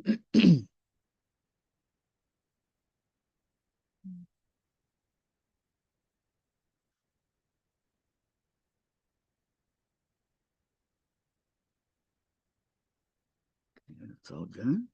It's all done.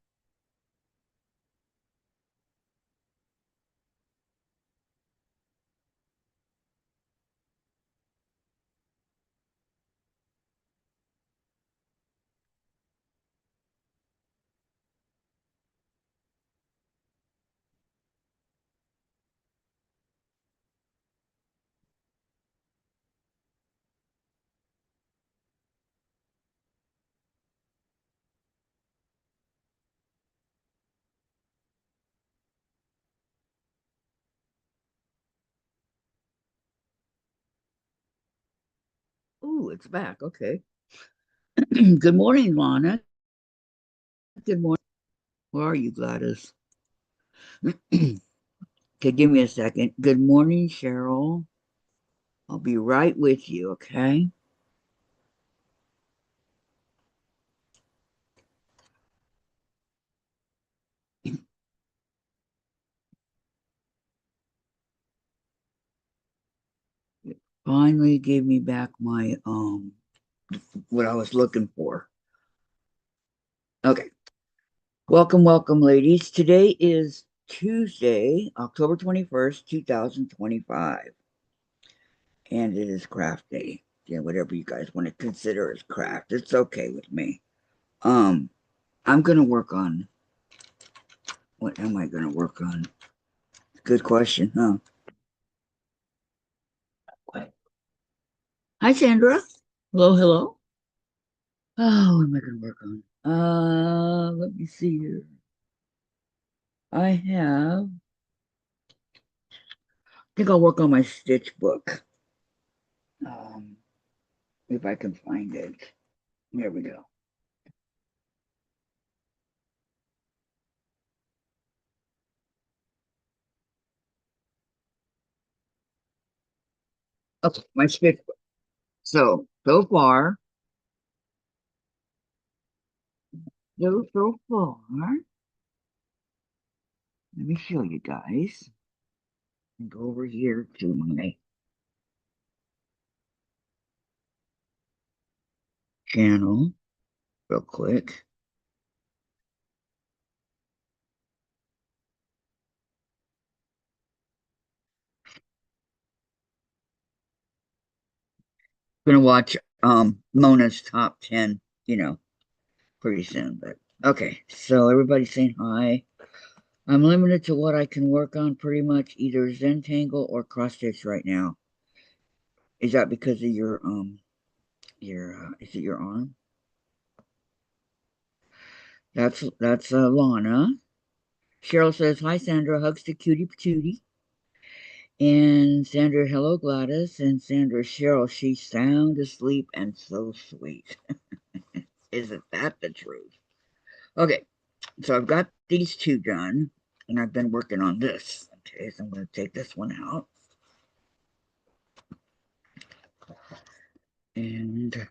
Oh, it's back. Okay. Good morning, Lana. Good morning. Where are you, Gladys? Okay, give me a second. Good morning, Cheryl. I'll be right with you, okay? Finally gave me back my what I was looking for. Okay. Welcome, welcome, ladies. Today is Tuesday, October 21st, 2025. And it is craft day. Yeah, whatever you guys want to consider as craft. It's okay with me. Um, I'm gonna work on what am I gonna work on? Good question, huh? Hi Sandra. Hello, hello. Oh, what am I gonna work on? Let me see here. I think I'll work on my stitch book. Um, if I can find it. There we go. Okay, my stitch book. So far, so far, let me show you guys. And go over here to my channel real quick. Gonna watch Mona's top 10, you know, pretty soon. But okay, so everybody's saying hi. I'm limited to what I can work on pretty much either Zentangle or cross stitch right now. Is that because of your is it your arm? That's Lana. Cheryl says hi Sandra, hugs to cutie patootie. And Sandra, hello Gladys. And Sandra, Cheryl, she's sound asleep and so sweet. Isn't that the truth? Okay, so I've got these two done, and I've been working on this. Okay, so I'm going to take this one out and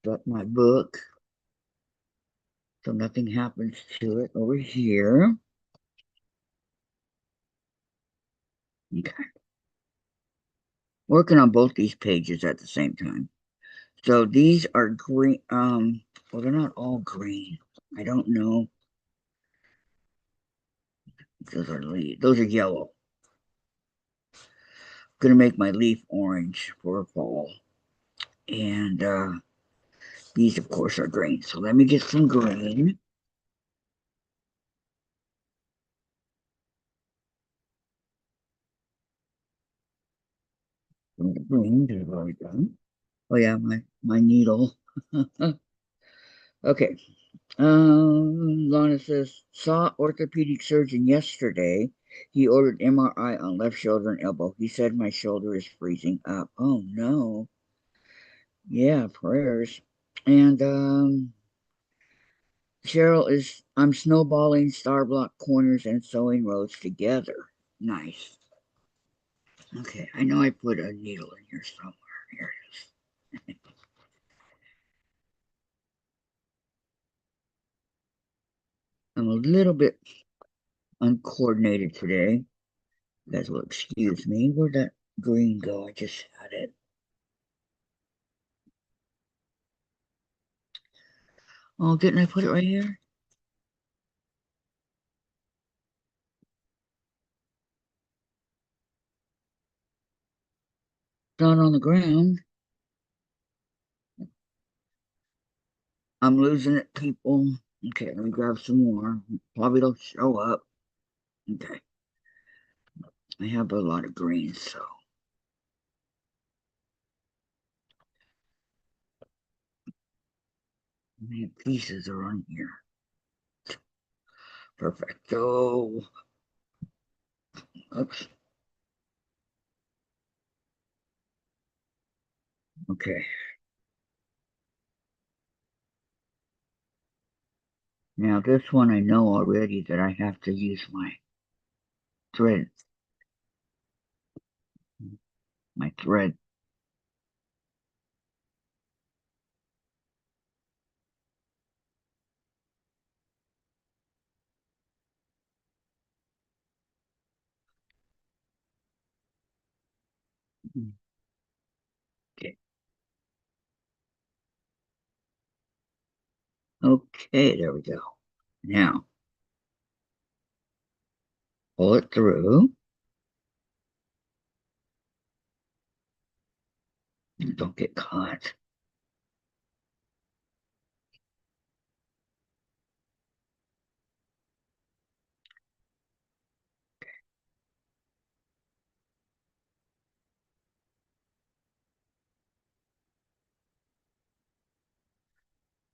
start my book so nothing happens to it over here. Okay, working on both these pages at the same time. So these are green. Well, they're not all green. I don't know. Those are leaves. Those are yellow. Gonna make my leaf orange for fall. And these, of course, are green. So let me get some green. Some green is already done. Oh yeah, my needle. Okay. Lana says saw orthopedic surgeon yesterday. He ordered MRI on left shoulder and elbow. He said my shoulder is freezing up. Oh no. Yeah, prayers. And Cheryl is I'm snowballing star block corners and sewing rows together. Nice. Okay, I know I put a needle in here somewhere. Here it is. I'm a little bit uncoordinated today. You guys will excuse me. Where'd that green go? I just had it. Oh, didn't I put it right here? Down on the ground. I'm losing it, people. Okay, let me grab some more. Probably don't show up. Okay, I have a lot of greens, so how many pieces are on here? Perfecto. Oops. Okay. Now this one I know already that I have to use thread, my thread. Okay. Okay, there we go. Now pull it through. Don't get caught.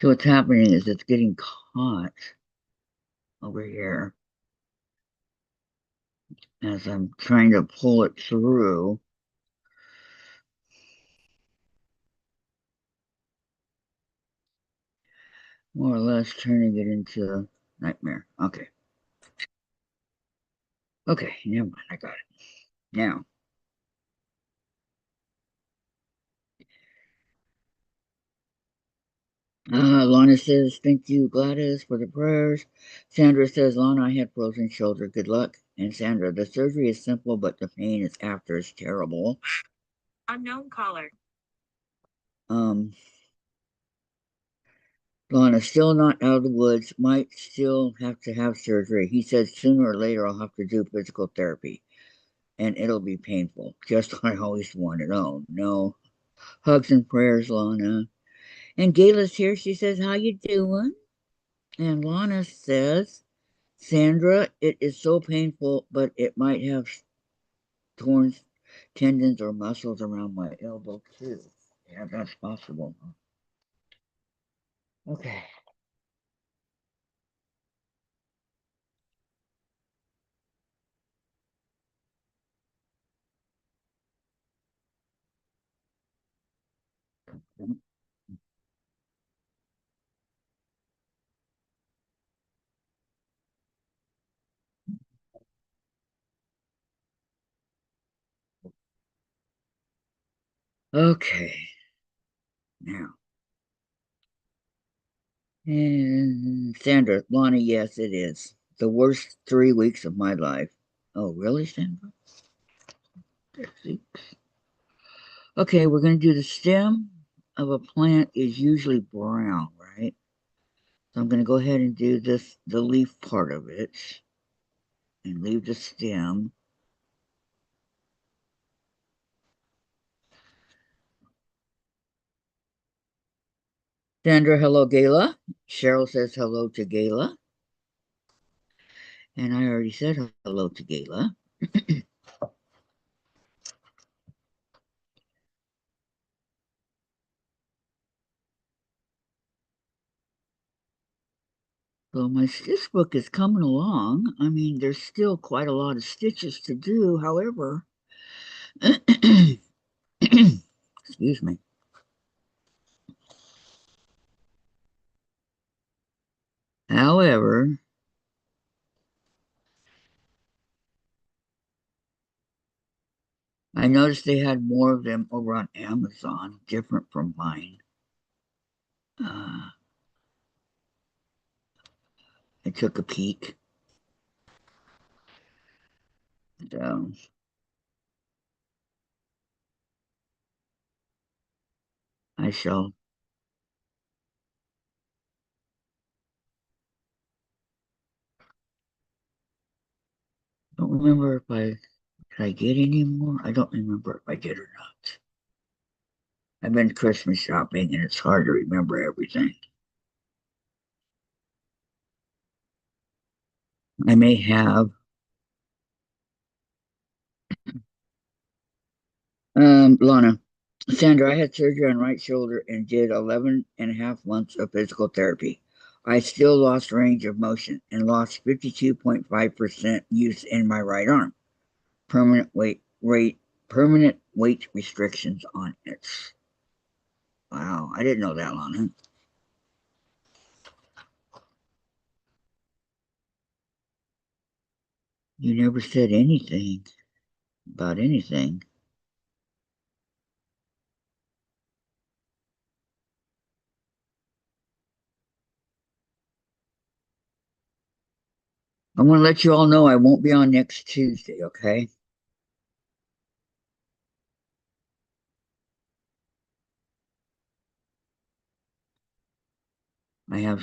So what's happening is it's getting caught over here as I'm trying to pull it through. More or less turning it into a nightmare. Okay. Okay, never mind. I got it. Now, Lana says, thank you, Gladys, for the prayers. Sandra says, Lana, I had frozen shoulder. Good luck. And Sandra, the surgery is simple, but the pain is after is terrible. Unknown caller. Um, Lana, still not out of the woods. Might still have to have surgery. He says sooner or later I'll have to do physical therapy, and it'll be painful. Just what I always wanted. Oh, no. Hugs and prayers, Lana. And Gayla's here. She says, how you doing? And Lana says, Sandra, it is so painful, but it might have torn tendons or muscles around my elbow too. Yeah, that's possible. Okay. Okay. Now, and Sandra, Lonnie, yes, it is. The worst 3 weeks of my life. Oh, really, Sandra? Okay, we're going to do the stem of a plant is usually brown, right? So I'm going to go ahead and do this, the leaf part of it, and leave the stem. Sandra, hello, Gayla. Cheryl says hello to Gayla. And I already said hello to Gayla. So my stitch book is coming along. I mean, there's still quite a lot of stitches to do. However, excuse me. However, I noticed they had more of them over on Amazon, different from mine. Uh, I took a peek. So I shall. Don't remember if I did I get any more. I don't remember if I did or not. I've been Christmas shopping and it's hard to remember everything. I may have. Lana, Sandra, I had surgery on right shoulder and did 11 and a half months of physical therapy. I still lost range of motion and lost 52.5% use in my right arm. Permanent permanent weight restrictions on it. Wow, I didn't know that, Lana. You never said anything about anything. I want to let you all know I won't be on next Tuesday, okay? I have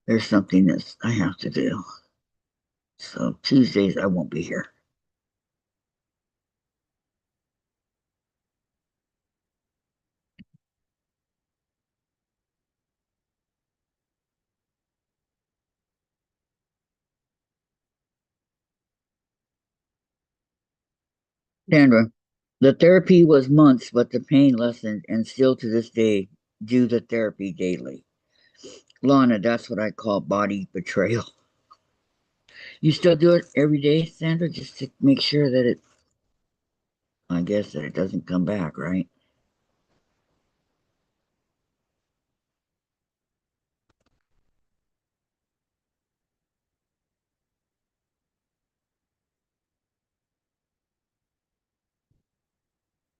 there's something that I have to do. So Tuesdays I won't be here. Sandra, the therapy was months, but the pain lessened, and still to this day, do the therapy daily. Lana, that's what I call body betrayal. You still do it every day, Sandra, just to make sure that I guess that it doesn't come back, right?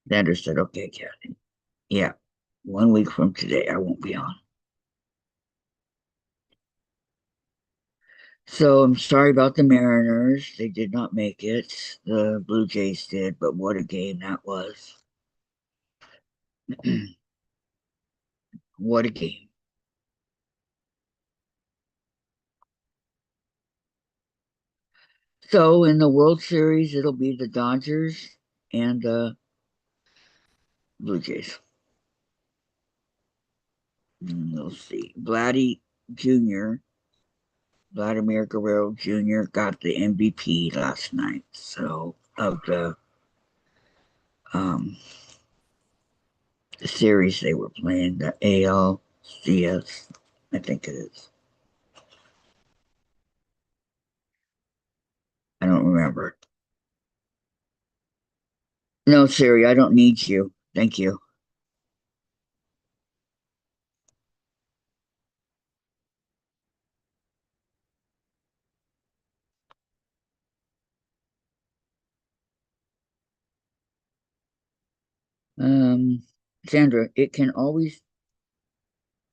Sandra said, okay, Kathy. Yeah, 1 week from today, I won't be on. So I'm sorry about the Mariners. They did not make it. The Blue Jays did, but what a game that was. What a game. So in the World Series, it'll be the Dodgers and Blue Jays. We'll see. Jr., Vladimir Guerrero Jr. got the MVP last night. So of um, the series they were playing, the ALCS, I think it is. I don't remember. No, Siri, I don't need you. Thank you. Um, Sandra, it can always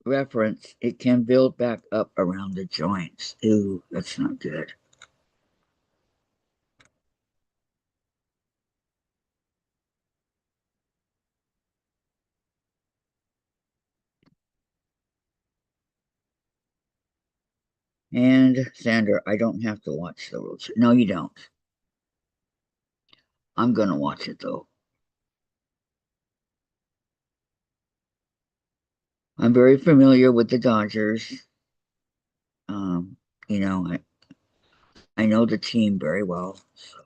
reference, it can build back up around the joints. Ooh, that's not good. And Sandra, I don't have to watch the World Series. No, you don't. I'm gonna watch it though. I'm very familiar with the Dodgers. Um, you know, I know the team very well. So.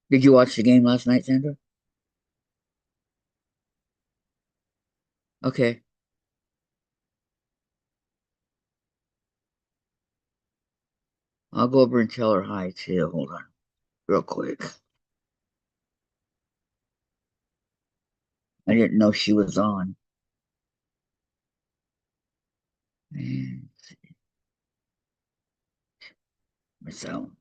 Did you watch the game last night, Sandra? Okay, I'll go over and tell her hi too. Hold on, real quick. I didn't know she was on. And So,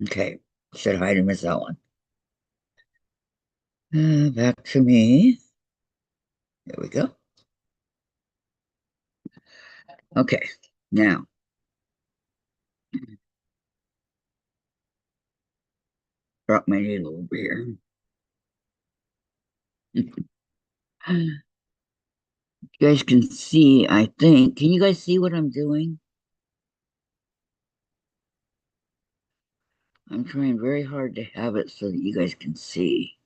okay. Said hi to Miss Ellen. Back to me. There we go. Okay. Now, drop my needle over here. You guys can see, I think. Can you guys see what I'm doing? I'm trying very hard to have it so that you guys can see.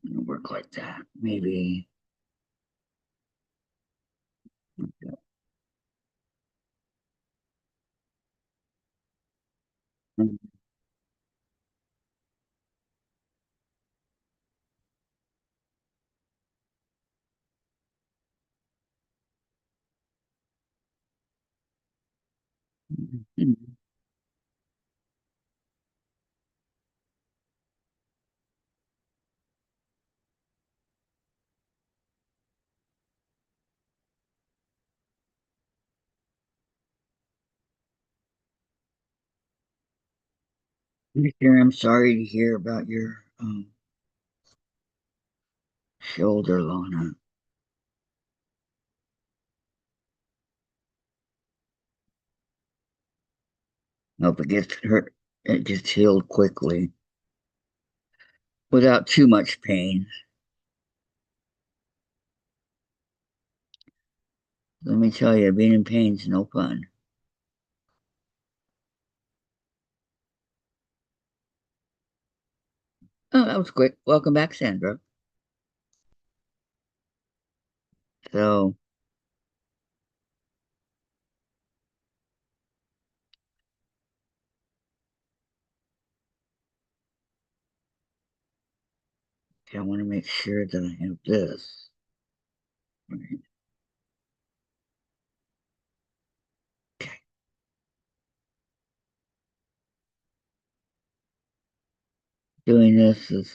It'll work like that. Maybe. I'm sorry to hear about your shoulder, Lana. Hope it gets hurt. It gets healed quickly without too much pain. Let me tell you, being in pain's no fun. Oh, that was quick. Welcome back, Sandra. So, okay, I want to make sure that I have this. Right. Okay. Doing this is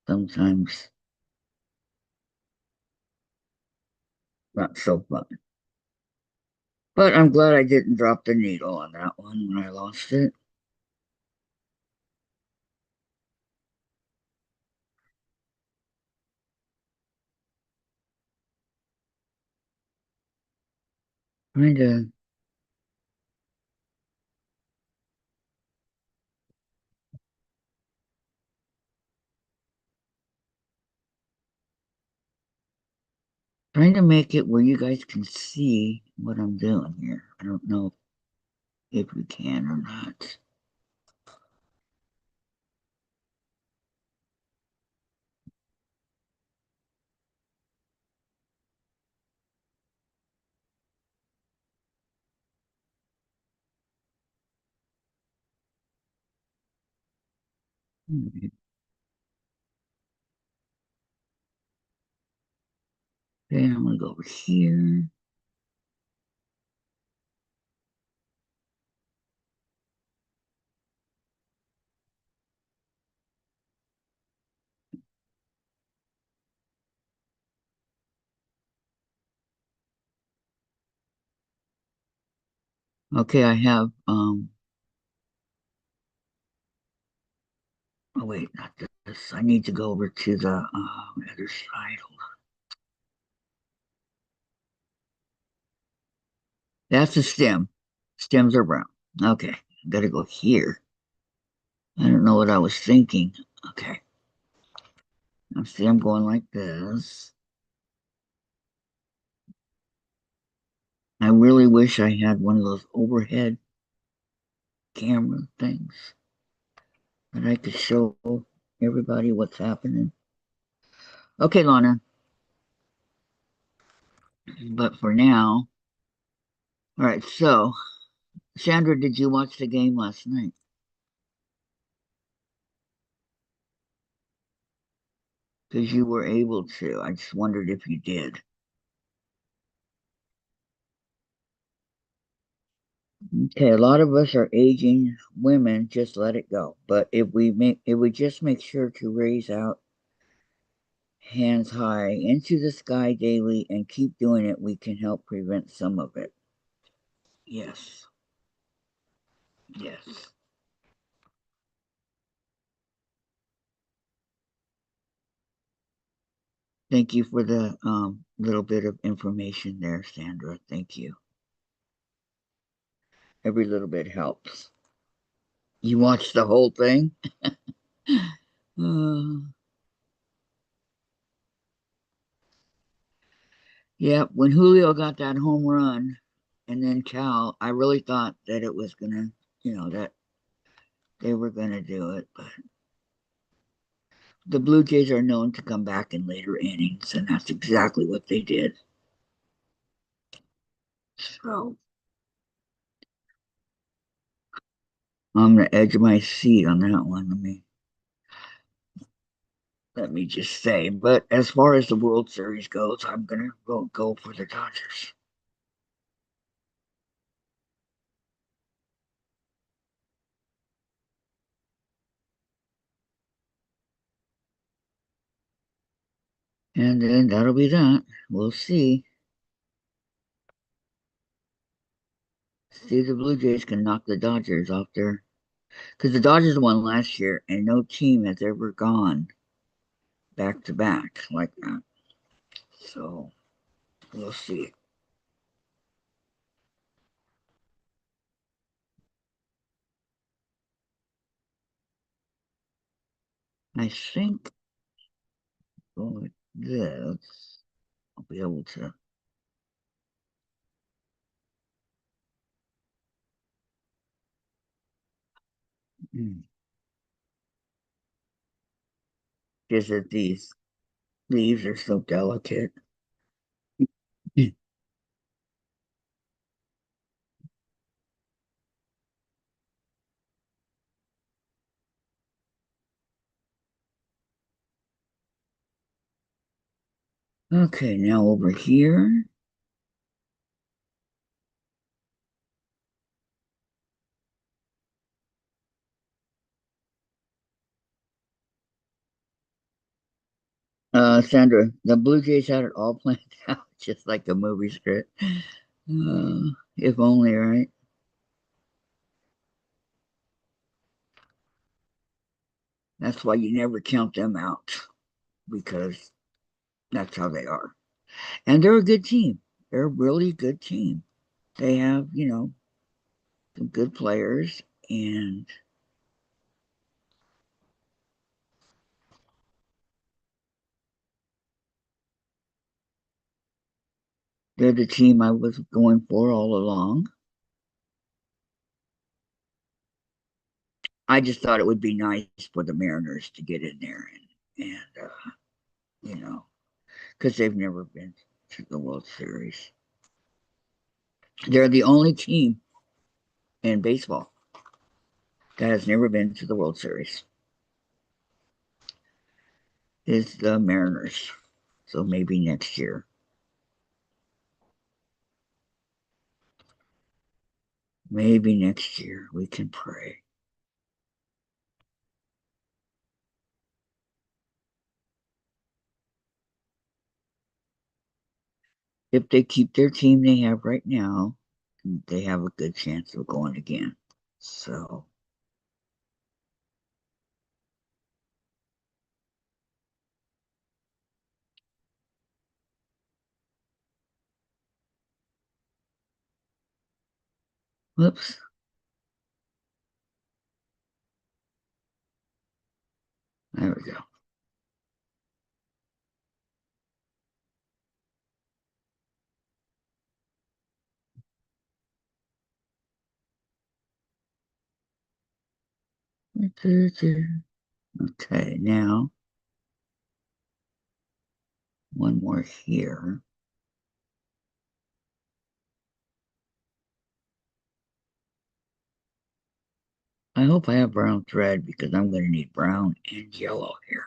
sometimes not so fun. But I'm glad I didn't drop the needle on that one when I lost it. Trying to trying to make it where you guys can see what I'm doing here. I don't know if we can or not. Okay, I'm gonna go over here. Okay, I have oh wait, not this. I need to go over to the other side. Hold on. That's the stem. Stems are brown. Okay, gotta go here. I don't know what I was thinking. Okay. Now see, I'm going like this. I really wish I had one of those overhead camera things that I could show everybody what's happening. Okay, Lana. But for now, all right. So, Sandra, did you watch the game last night? Because you were able to. I just wondered if you did. Okay, a lot of us are aging women. Just let it go. But if we just make sure to raise out hands high into the sky daily and keep doing it, we can help prevent some of it. Yes, yes. Thank you for the little bit of information there, Sandra. Thank you. Every little bit helps. You watched the whole thing? Uh, yeah, when Julio got that home run and then Cal, I really thought that it was gonna, that they were gonna do it. But the Blue Jays are known to come back in later innings, and that's exactly what they did. So I'm on the edge of my seat on that one. Let me just say. But as far as the World Series goes, I'm gonna go for the Dodgers. And then that'll be that. We'll see. See if the Blue Jays can knock the Dodgers off there. Because the Dodgers won last year, and no team has ever gone back to back like that. So we'll see. I think with this, I'll be able to. Hmm, just that these leaves are so delicate. Okay, now over here. Sandra, the Blue Jays had it all planned out, just like the movie script. If only, right? That's why you never count them out because that's how they are. And they're a good team. They're a really good team. They have, some good players, and they're the team I was going for all along. I just thought it would be nice for the Mariners to get in there and you know, because they've never been to the World Series. They're the only team in baseball that has never been to the World Series. Is the Mariners. So maybe next year. Maybe next year we can pray. If they keep their team they have right now, they have a good chance of going again. So, whoops. There we go. Okay, now one more here. I hope I have brown thread because I'm going to need brown and yellow here.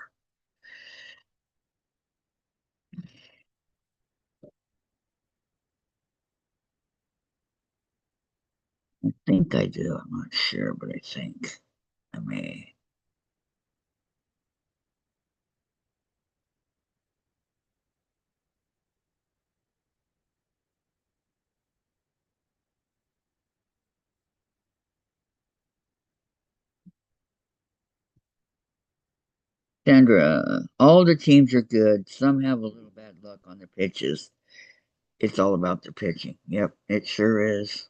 I think I do. I'm not sure, but I think I may. Sandra, all the teams are good. Some have a little bad luck on the pitches. It's all about the pitching. Yep, it sure is.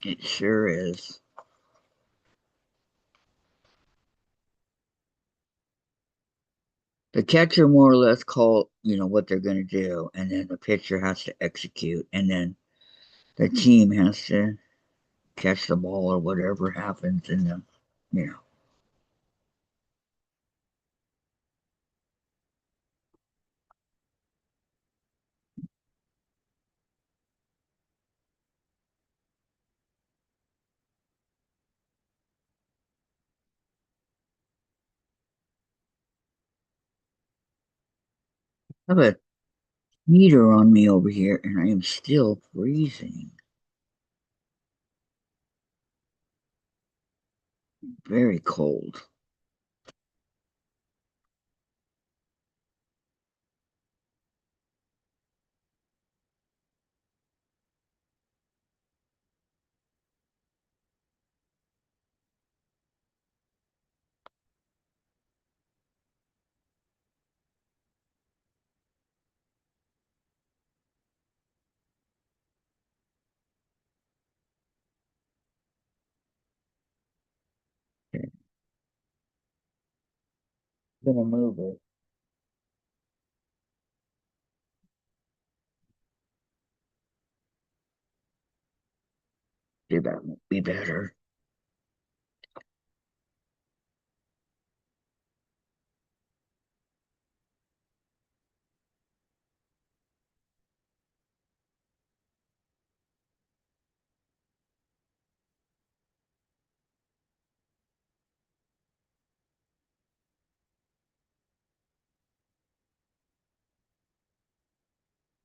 It sure is. The catcher more or less call, what they're going to do, and then the pitcher has to execute, and then the team has to catch the ball or whatever happens, and then, you know. I have a heater on me over here, and I am still freezing. Very cold. Okay, I'm gonna move it. See, that won't be better.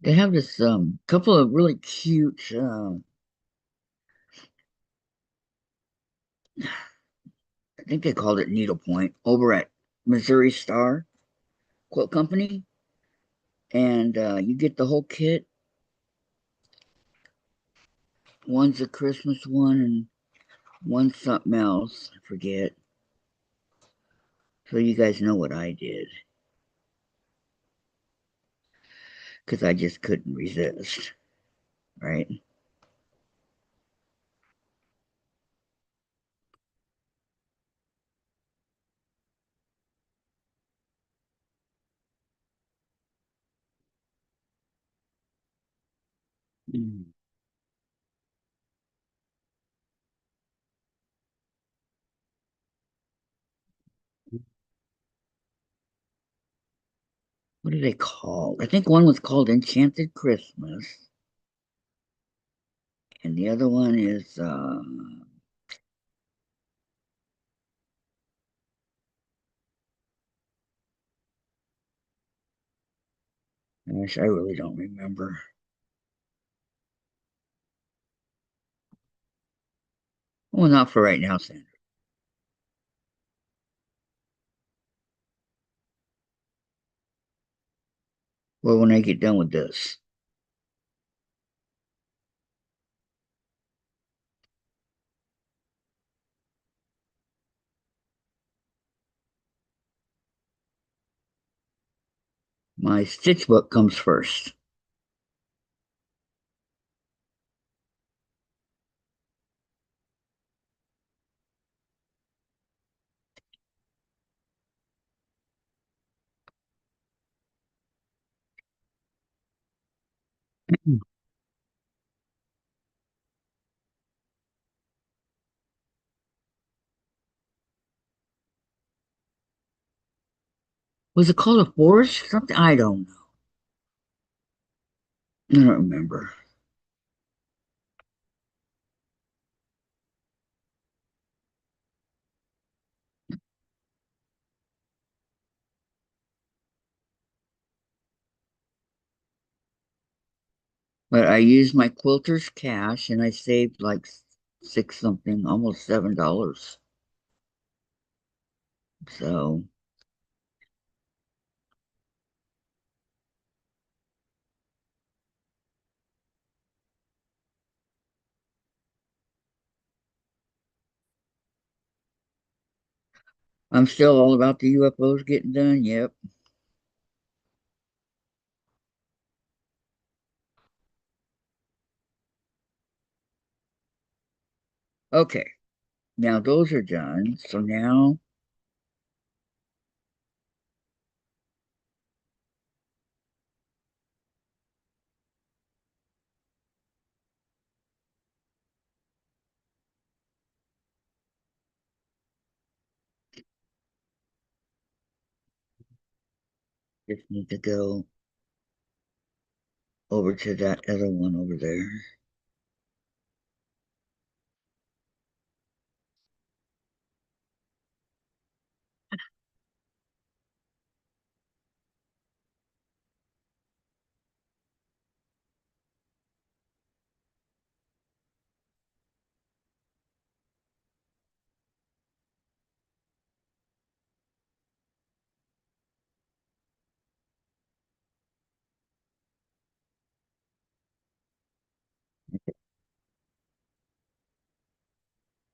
They have this couple of really cute I think they called it needlepoint over at Missouri Star Quilt Company, and you get the whole kit. One's a Christmas one, and one's something else. I forget. So you guys know what I did because I just couldn't resist, right? Mm. What are they called? I think one was called Enchanted Christmas, and the other one is gosh, I really don't remember. Well, not for right now, Sandra. Well, when I get done with this, my stitch book comes first. Was it called a forest? Something I don't know. I don't remember. But I used my quilter's cash and I saved like six something, almost $7. So I'm still all about the UFOs getting done. Yep. Okay. Now those are done. So now just need to go over to that other one over there.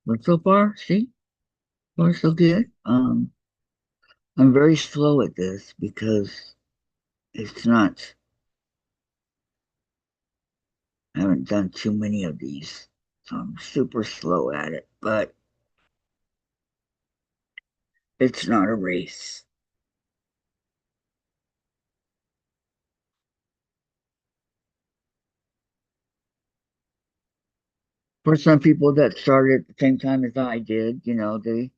But so far, see, far so good. I'm very slow at this because it's not, I haven't done too many of these. So I'm super slow at it, but it's not a race. For some people that started at the same time as I did, they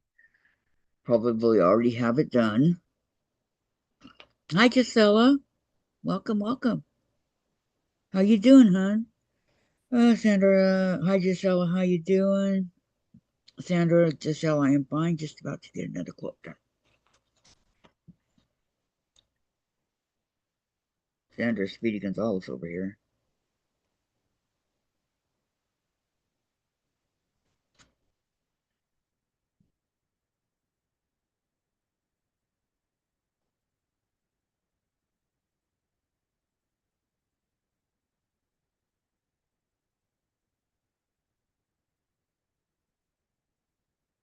probably already have it done. Hi, Gisela. Welcome, welcome. How you doing, hon? Sandra. Hi, Gisela. How you doing? Sandra, Gisela, I am fine. Just about to get another quote done. Sandra Speedy Gonzalez over here.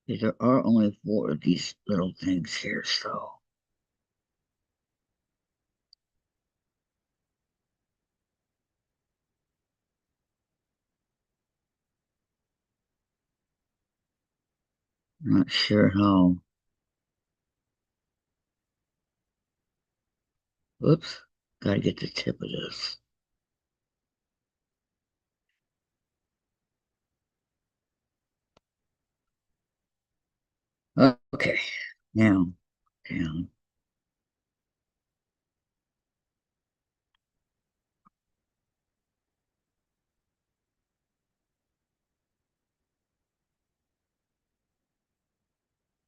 There are only four of these little things here, so I'm not sure how. Whoops. Gotta get the tip of this. Okay. Now, down.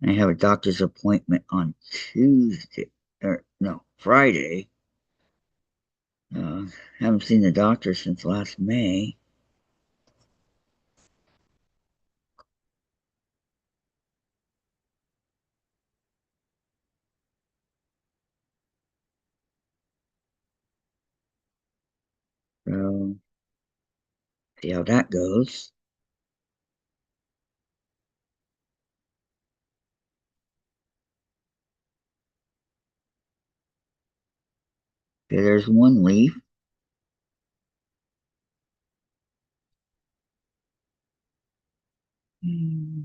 I have a doctor's appointment on Tuesday, or no, Friday. Uh, haven't seen the doctor since last May. So, see how that goes. Okay, there's one leaf. Hmm,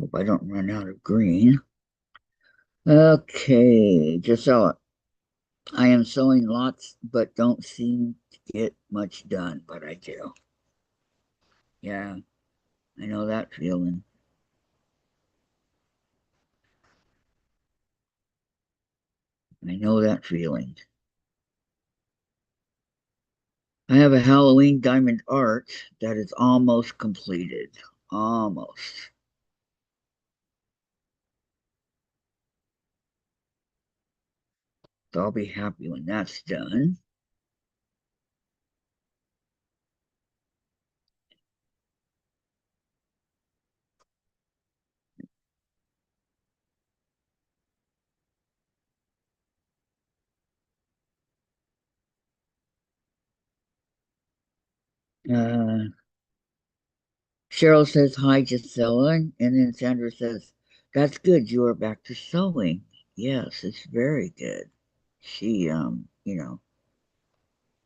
hope I don't run out of green. Okay, Gisela, I am sewing lots, but don't seem to get much done, but I do. Yeah, I know that feeling. I know that feeling. I have a Halloween diamond art that is almost completed. Almost. So I'll be happy when that's done. Uh, Cheryl says hi, Gisela, and then Sandra says, "That's good. You are back to sewing." Yes, it's very good. She,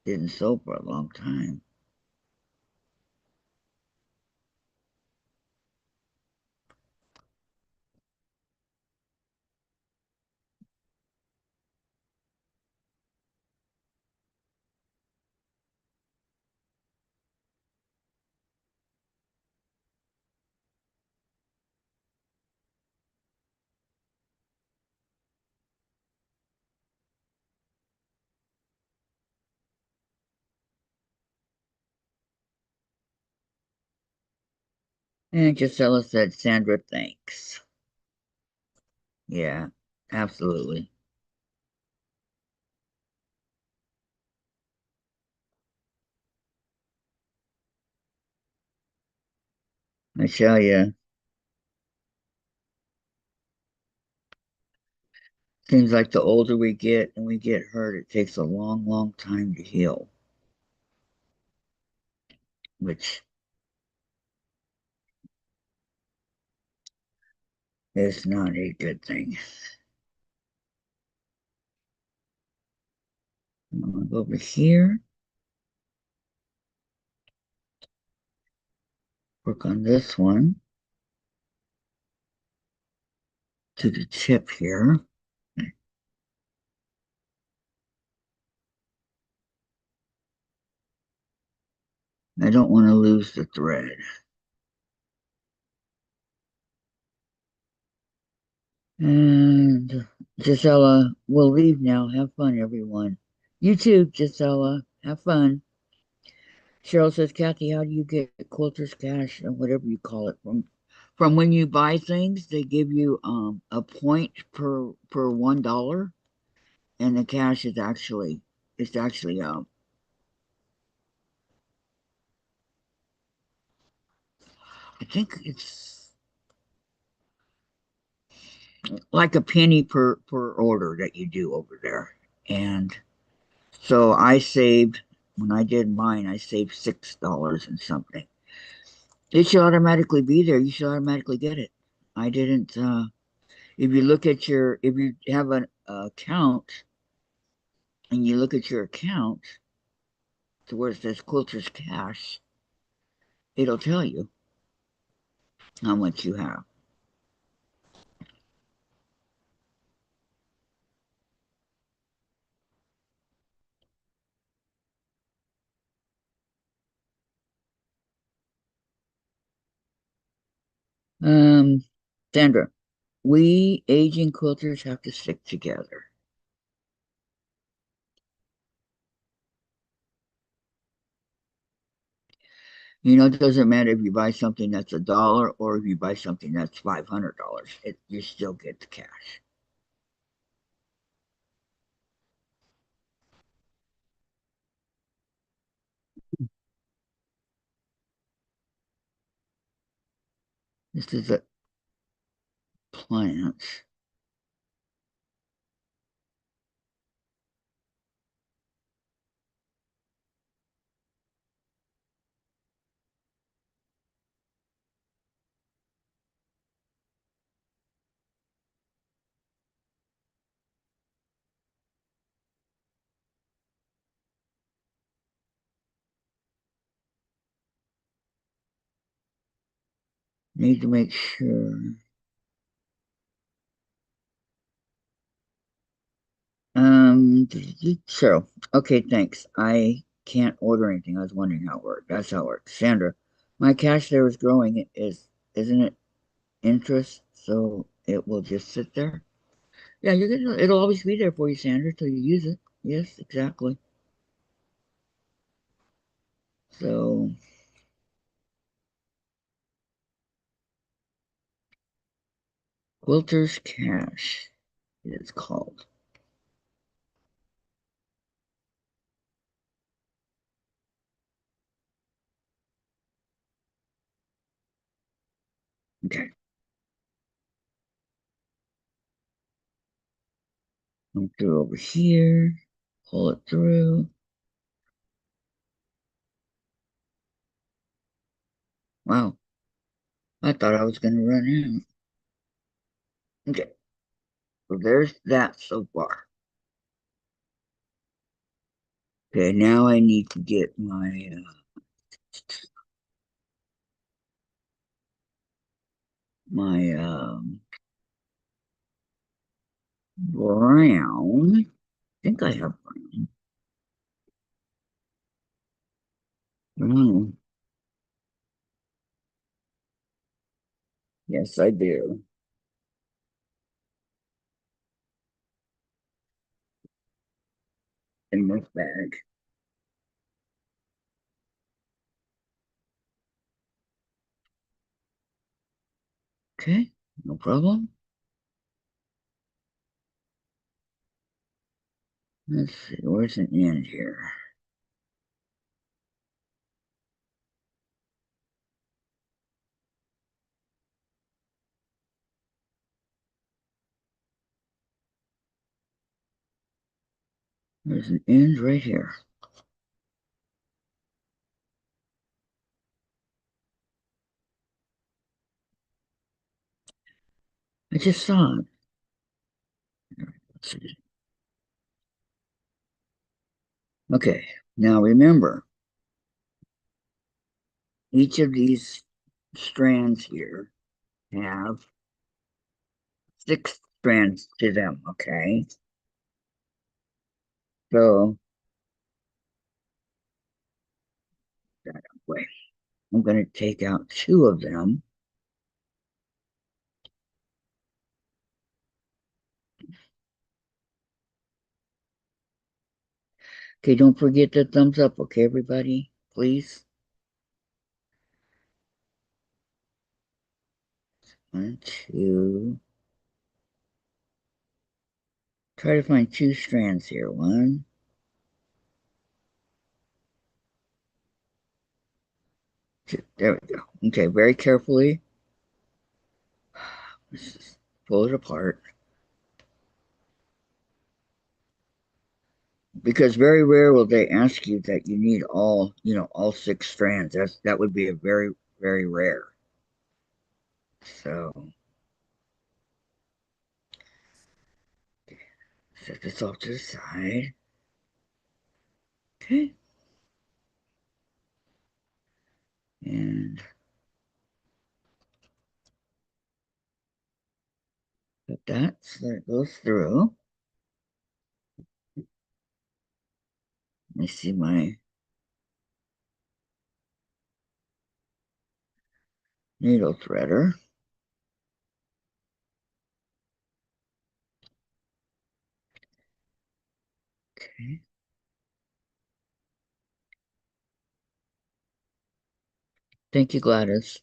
didn't sew for a long time. And Gisela said, "Sandra, thanks." Yeah, absolutely. I tell you, seems like the older we get and we get hurt, it takes a long, long time to heal, which is not a good thing. I'm gonna go over here, work on this one to the tip here. I don't want to lose the thread. And Gisela, we'll leave now. Have fun, everyone. You too, Gisela. Have fun. Cheryl says, "Kathy, how do you get Quilters cash or whatever you call it from when you buy things? They give you a point per $1, and the cash is actually it's actually I think it's like a penny per order that you do over there. And so I saved when I did mine, I saved $6 and something. It should automatically be there. You should automatically get it. I didn't. If you look at if you have an account and you look at your account to where it says Quilter's Cash, it'll tell you how much you have. Um, Sandra, we aging quilters have to stick together. It doesn't matter if you buy something that's $1 or if you buy something that's $500. You still get the cash. This is a plant. Need to make sure. So, okay, thanks. I can't order anything. I was wondering how it worked. That's how it works. Sandra, my cash there is growing. Isn't it interest? So it will just sit there. Yeah, it'll always be there for you, Sandra, till you use it. Yes, exactly. So, Quilter's Cash, it's called. Okay, come through over here, pull it through. Wow, I thought I was going to run out. Okay, so there's that so far. Okay, now I need to get my brown. I think I have brown. Yes, I do. In this bag. Okay, no problem. Let's see, where's an end here? There's an end right here. I just saw it. Let's see. Okay, now remember, each of these strands here have 6 strands to them, okay? So that way, I'm going to take out 2 of them. Okay, don't forget the thumbs up, okay, everybody? Please. 1, 2. Try to find 2 strands here. 1, 2. There we go. Okay, very carefully. Let's just pull it apart. Because very rare will they ask you that you need all 6 strands. That would be a very, very rare. So set this off to the side. Okay. And put that so that it goes through. Let me see my needle threader. Okay. Thank you, Gladys.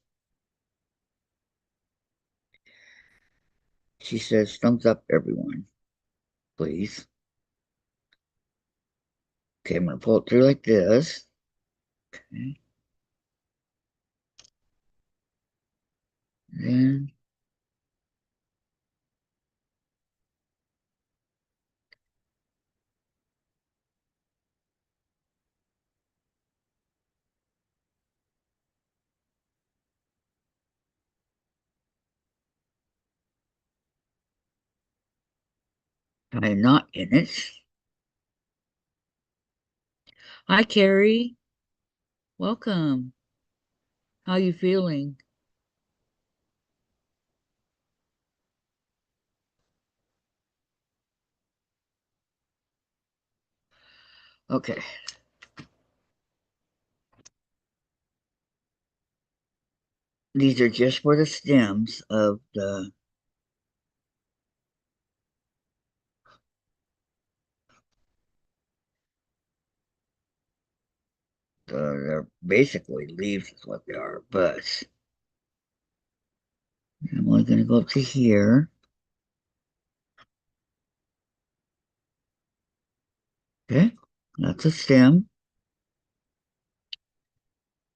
She says, thumbs up, everyone, please. Okay, I'm going to pull it through like this. Okay. Then tie a knot in it. Hi, Carrie. Welcome. How you feeling? Okay. These are just for the stems of they're basically leaves is what they are, but I'm only going to go up to here. Okay, that's a stem.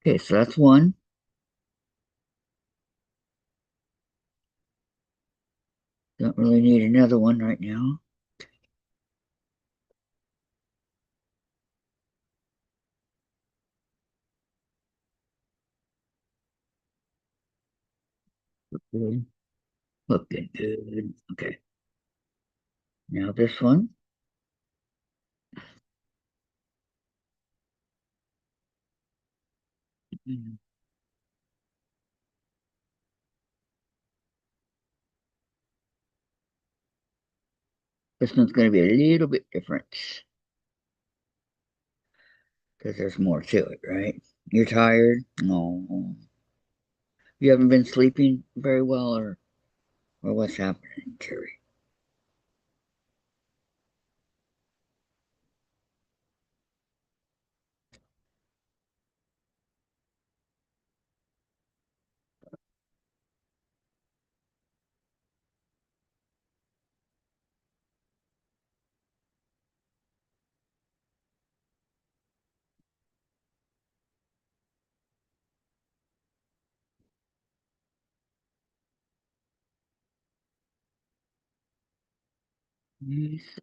Okay, so that's one. Don't really need another one right now. Good. Looking good. Okay. Now this one. Mm, This one's going to be a little bit different because there's more to it, right? You're tired? No. You haven't been sleeping very well, or what's happening, Carrie?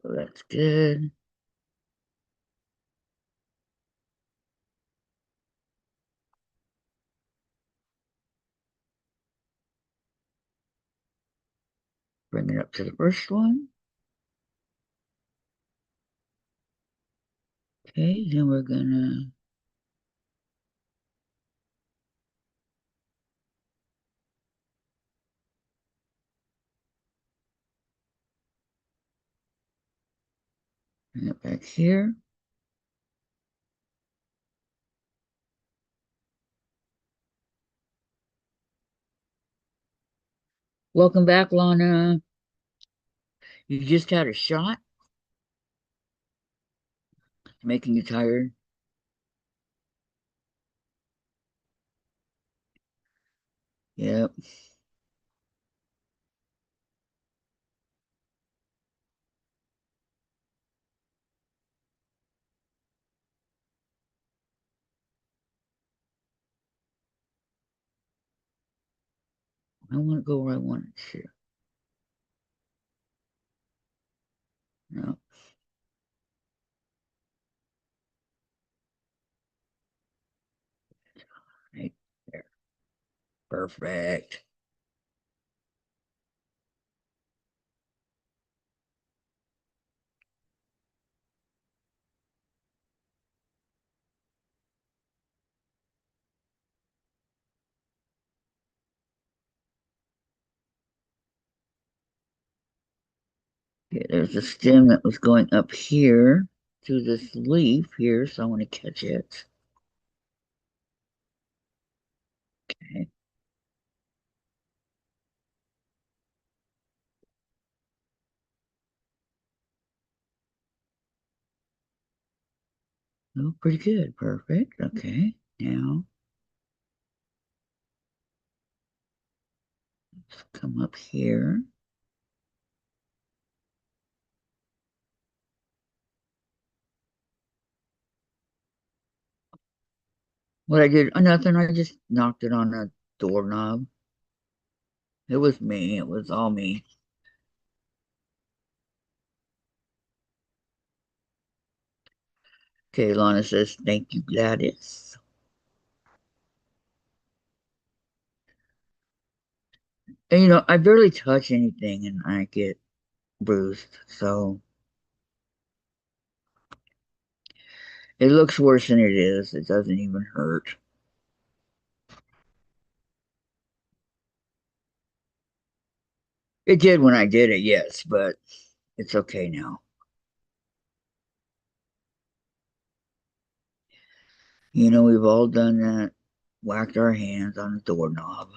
So that's good. Bring it up to the first one. Okay, then we're gonna bring it back here. Welcome back, Lana. You just had a shot, making you tired. Yep. I want to go where I wanted to. No, right there. Perfect. Okay, there's a stem that was going up here to this leaf here, so I want to catch it. Okay. Oh, pretty good. Perfect. Okay. Now let's come up here. What I did, nothing. I just knocked it on a doorknob. It was me. It was all me. Okay, Lana says, thank you, Gladys. And I barely touch anything and I get bruised. So it looks worse than it is. It doesn't even hurt. It did when I did it, yes, but it's okay now. We've all done that, whacked our hands on the doorknob.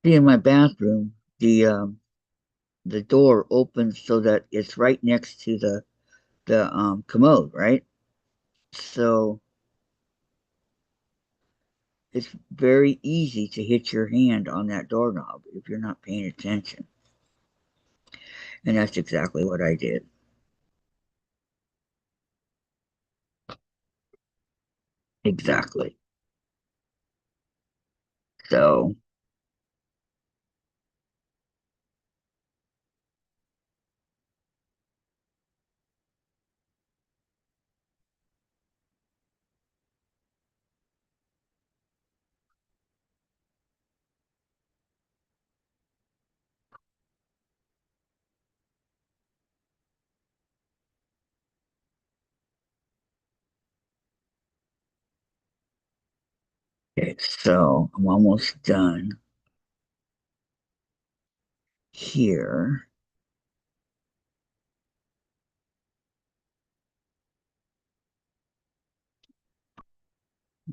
See, in my bathroom, the door opens so that it's right next to the commode, right? So it's very easy to hit your hand on that doorknob if you're not paying attention. And that's exactly what I did. Exactly. So Okay, so I'm almost done here.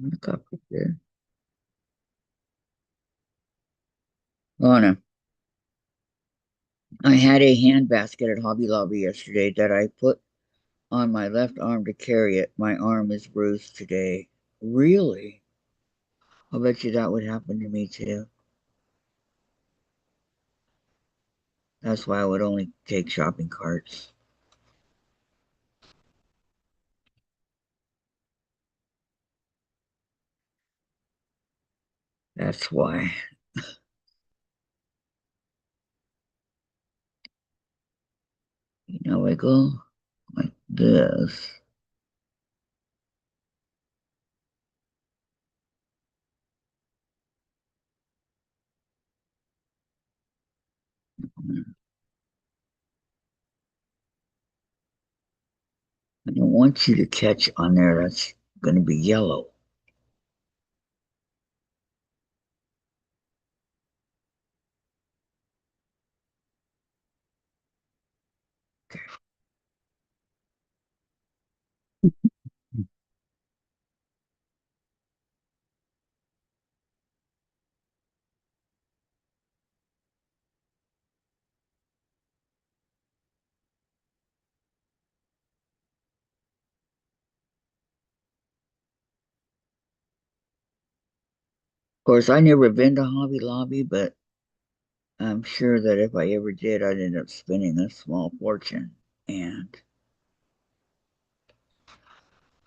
Look up there. Oh no. I had a hand basket at Hobby Lobby yesterday that I put on my left arm to carry it. My arm is bruised today. Really? I'll bet you that would happen to me too. That's why I would only take shopping carts. That's why. I go like this. I don't want you to catch on there that's going to be yellow. Of course, I never been to Hobby Lobby, but I'm sure that if I ever did, I'd end up spending a small fortune. And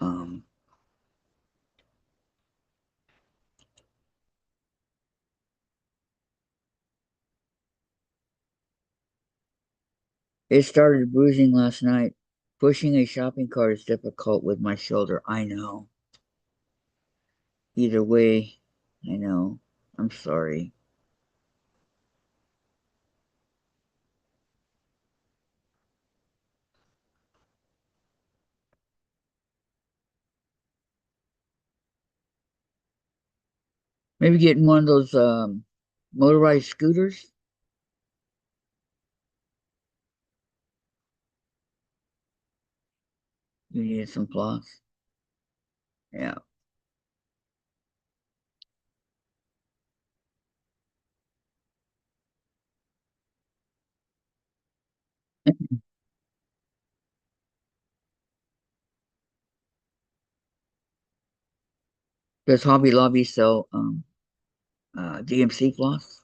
um, it started bruising last night. Pushing a shopping cart is difficult with my shoulder. I know. Either way, I know. I'm sorry. Maybe getting one of those motorized scooters. You need some plus. Yeah. Does Hobby Lobby sell DMC floss?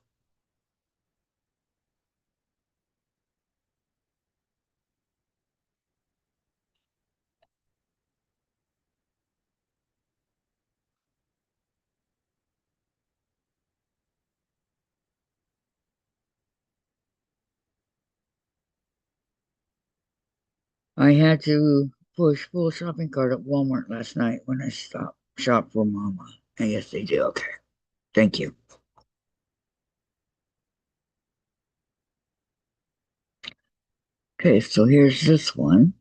I had to push full shopping cart at Walmart last night when I stopped shop for Mama. And yes, they do. Okay. Thank you. Okay, so here's this one.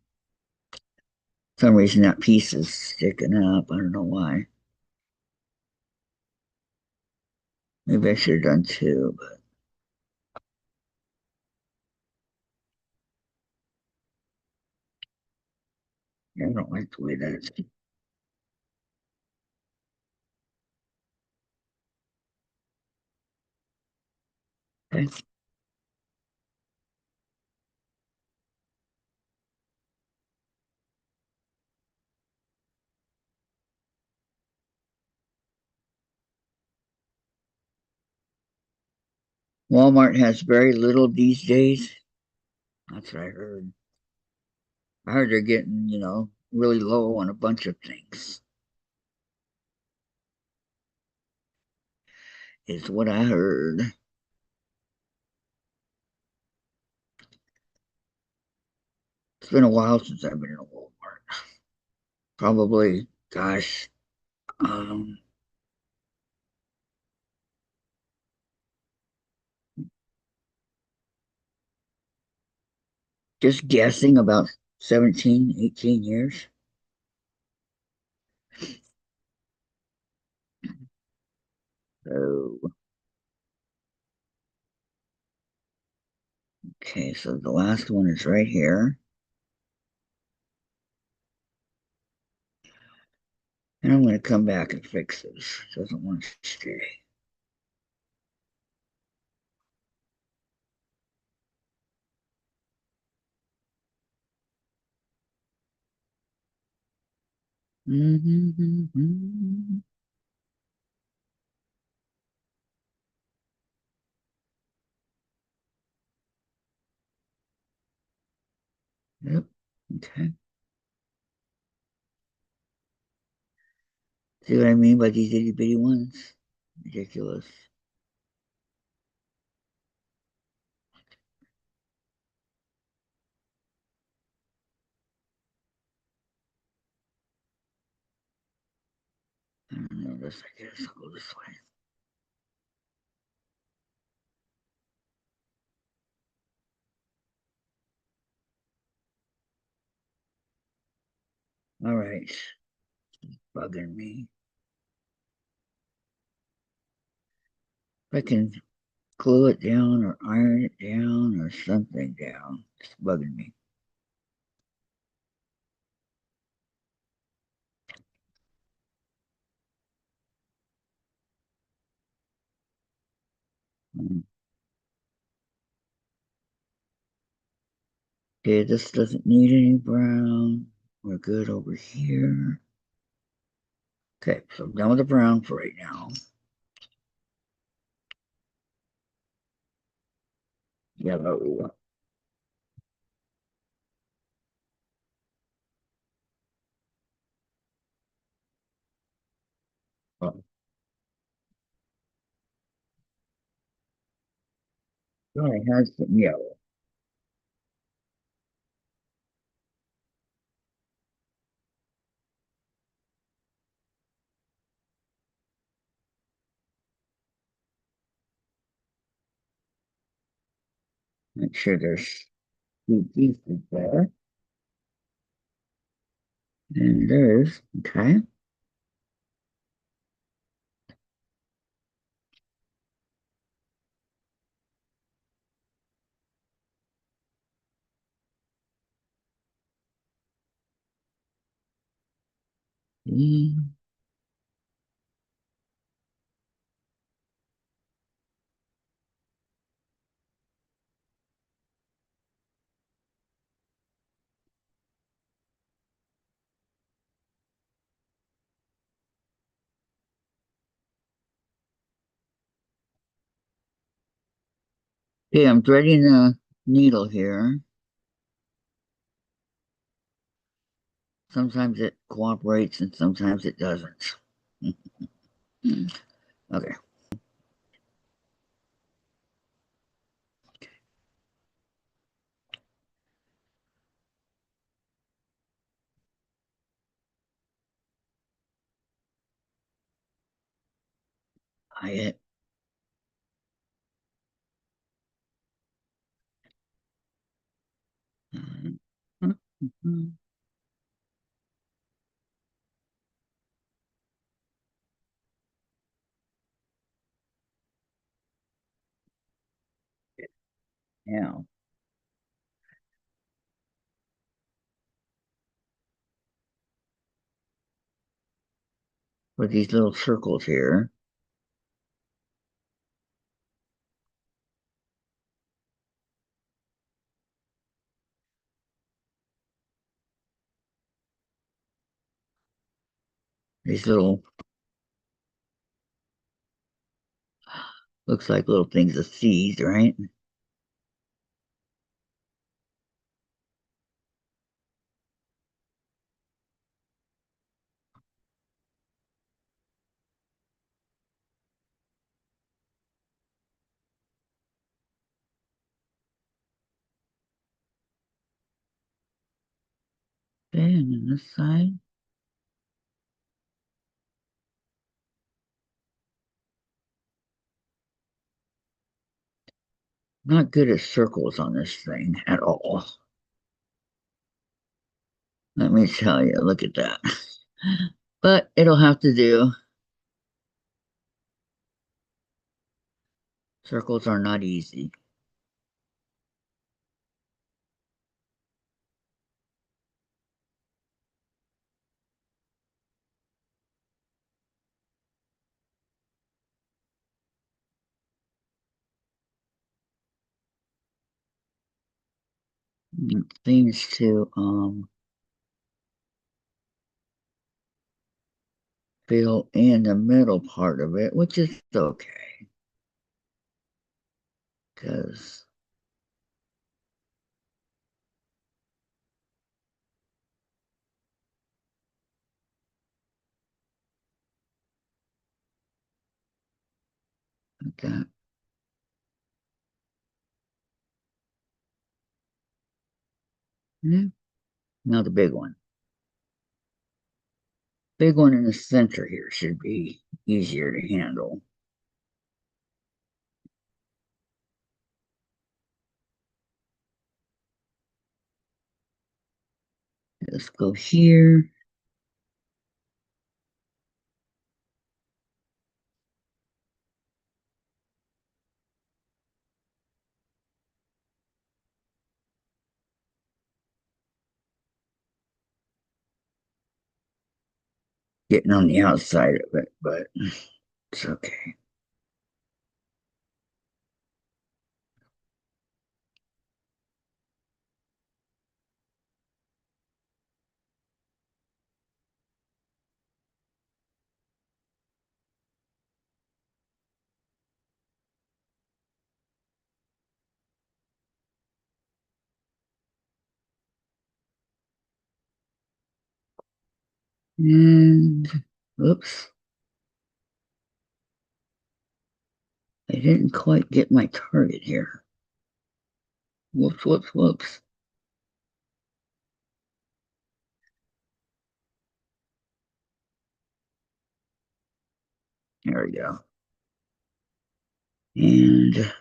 For some reason that piece is sticking up. I don't know why. Maybe I should have done two, but I don't like the way that's. Okay. Walmart has very little these days. That's what I heard. I heard they're getting, really low on a bunch of things, is what I heard. It's been a while since I've been in a Walmart. Probably, gosh, um, just guessing about 17, 18 years. So, okay, so the last one is right here. And I'm going to come back and fix this. Doesn't want to stay. Mm-hmm. Yep. Okay. See what I mean by these itty bitty ones? Ridiculous. I don't know this. I guess I'll go this way. All right. Bugging me. If I can glue it down or iron it down or something down. It's bugging me. Mm. Okay, this doesn't need any brown. We're good over here. Okay, so I'm done with the brown for right now. Yellow. Oh, I had some yellow. Make sure there's two pieces there. And there is. Okay. Mm. Okay, I'm threading the needle here. Sometimes it cooperates and sometimes it doesn't. Okay. I Now, with these little circles here, these little, looks like little things of seeds, right? Okay, and then this side, not good at circles on this thing at all. Let me tell you, look at that. But it'll have to do. Circles are not easy. It seems to fill in the middle part of it, which is okay because that. Yeah. Now the big one. Big one in the center here should be easier to handle. Let's go here. Getting on the outside of it, but it's okay. And oops, I didn't quite get my target here. Whoops, whoops, whoops. There we go. And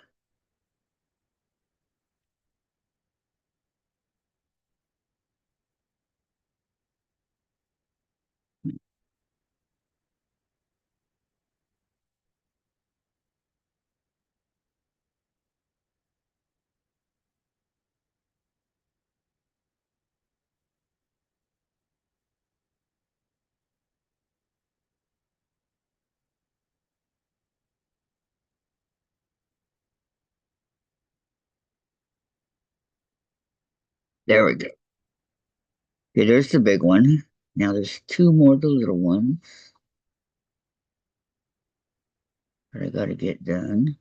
there we go. Okay, there's the big one. Now there's two more of the little ones that I got to get done.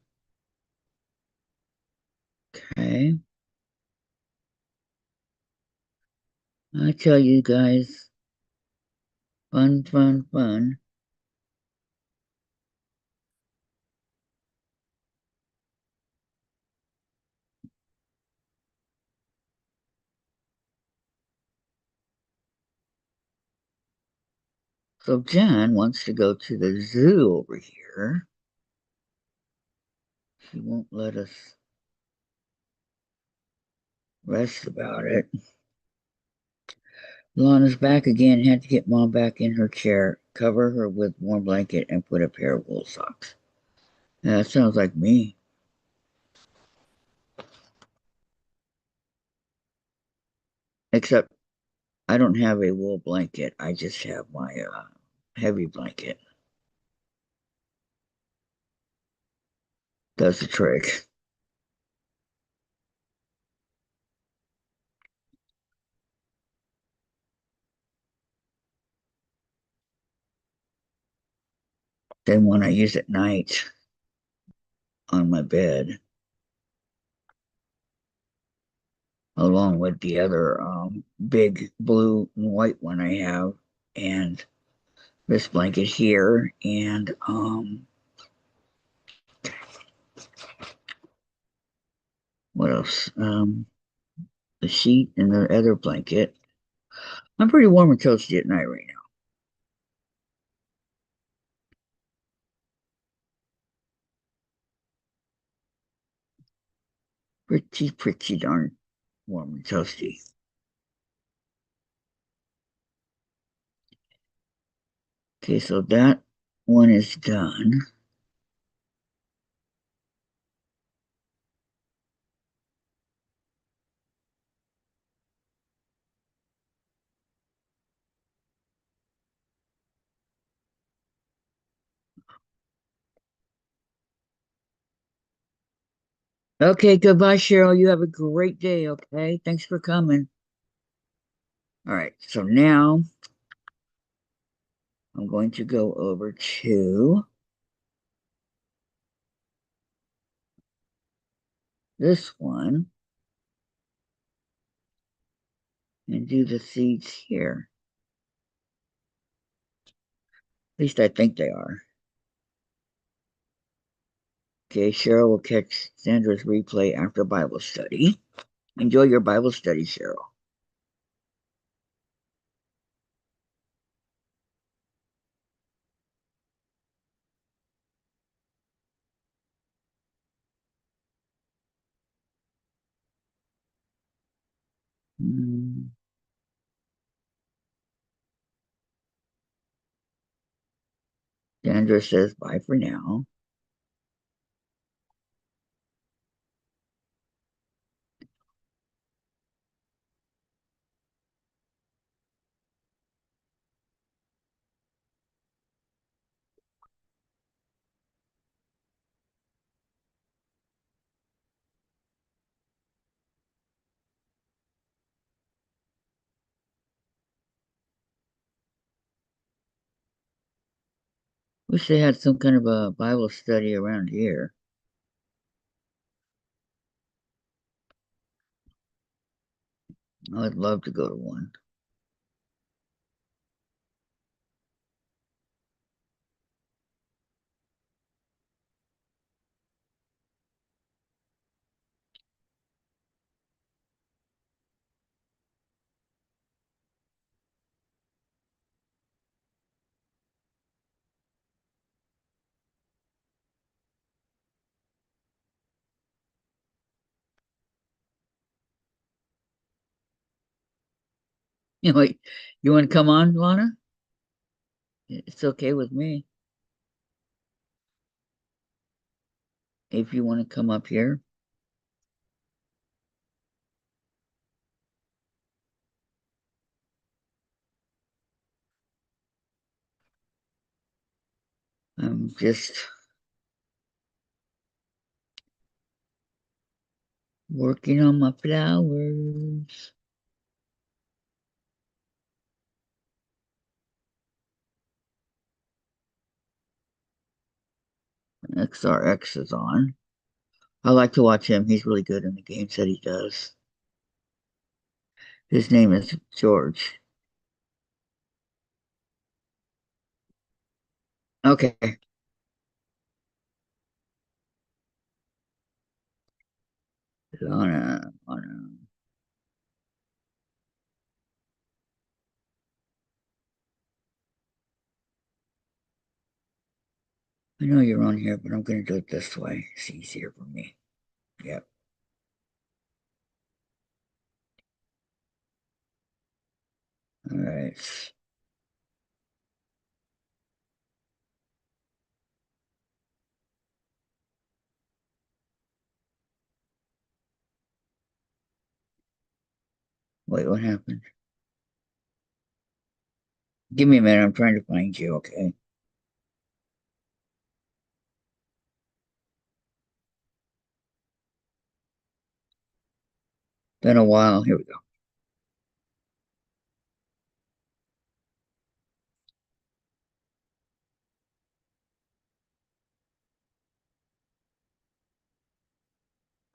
Okay. I tell you guys, fun, fun, fun. So Jen wants to go to the zoo over here. She won't let us rest about it. Lana's back again. Had to get Mom back in her chair, cover her with warm blanket, and put a pair of wool socks. Yeah, that sounds like me. Except I don't have a wool blanket. I just have my heavy blanket. Does the trick. Then when I use at night on my bed, along with the other big blue and white one I have, and this blanket here, and what else? The sheet and the other blanket. I'm pretty warm and toasty at night right now. Pretty, pretty darn warm and toasty. Okay, so that one is done. Okay, goodbye, Cheryl. You have a great day, okay? Thanks for coming. All right, so now I'm going to go over to this one and do the seeds here. At least I think they are. Okay, Cheryl will catch Sandra's replay after Bible study. Enjoy your Bible study, Cheryl. Mm, Sandra says bye for now. Wish they had some kind of a Bible study around here. I'd love to go to one. You know, you want to come on, Lana? It's okay with me if you want to come up here. I'm just working on my flowers. XRX is on. I like to watch him. He's really good in the games that he does. His name is George. Okay. Lana. I know you're on here, but I'm going to do it this way. It's easier for me. Yep. All right. Wait, what happened? Give me a minute. I'm trying to find you. Okay. Been a while. Here we go.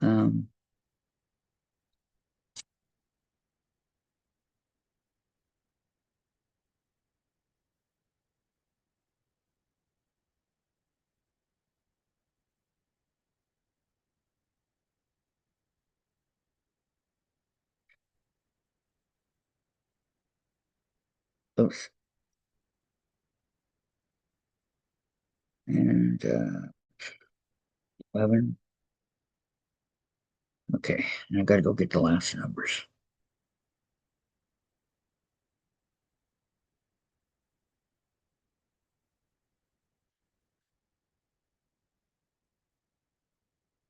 Um, oops. And 11. Okay. And I got to go get the last numbers.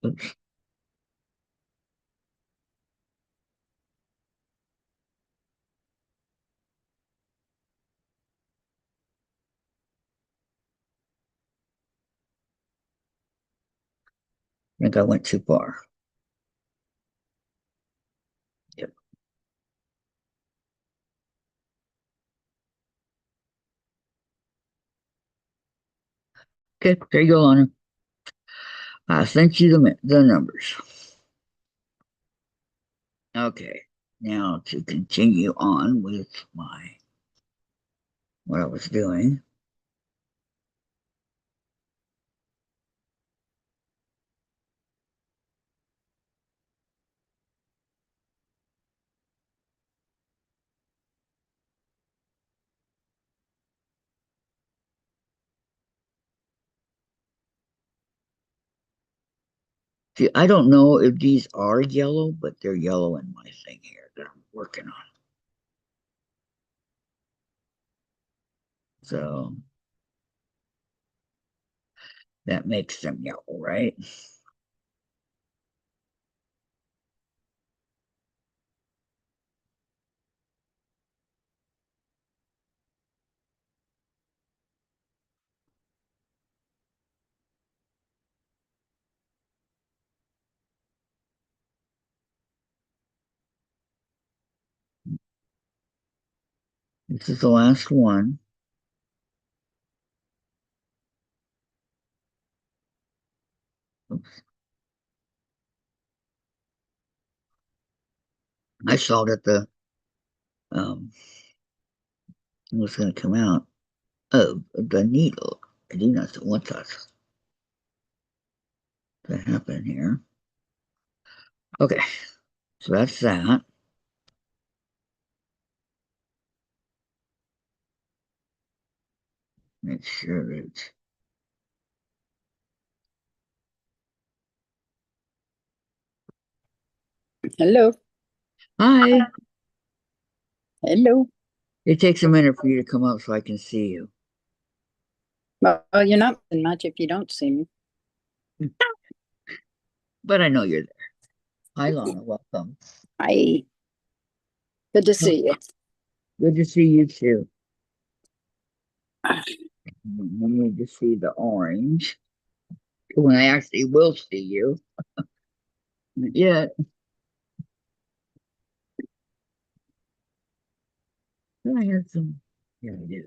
Oops. I think I went too far. Okay, there you go, Lana. I sent you the numbers. Okay, now to continue on with what I was doing. See, I don't know if these are yellow, but they're yellow in my thing here that I'm working on. So that makes them yellow, right? This is the last one. Oops. I saw that um it was going to come out of the needle. I do not want that to happen here. Okay, so that's that. Make sure it's Hello. hi. Hello. It takes a minute for you to come up so I can see you. Well, you're not missing much if you don't see me. But I know you're there. Hi, Lana. Welcome. Hi. Good to see you. Good to see you too. We need to see the orange when I actually will see you. Yeah, I had some. Yeah, I do.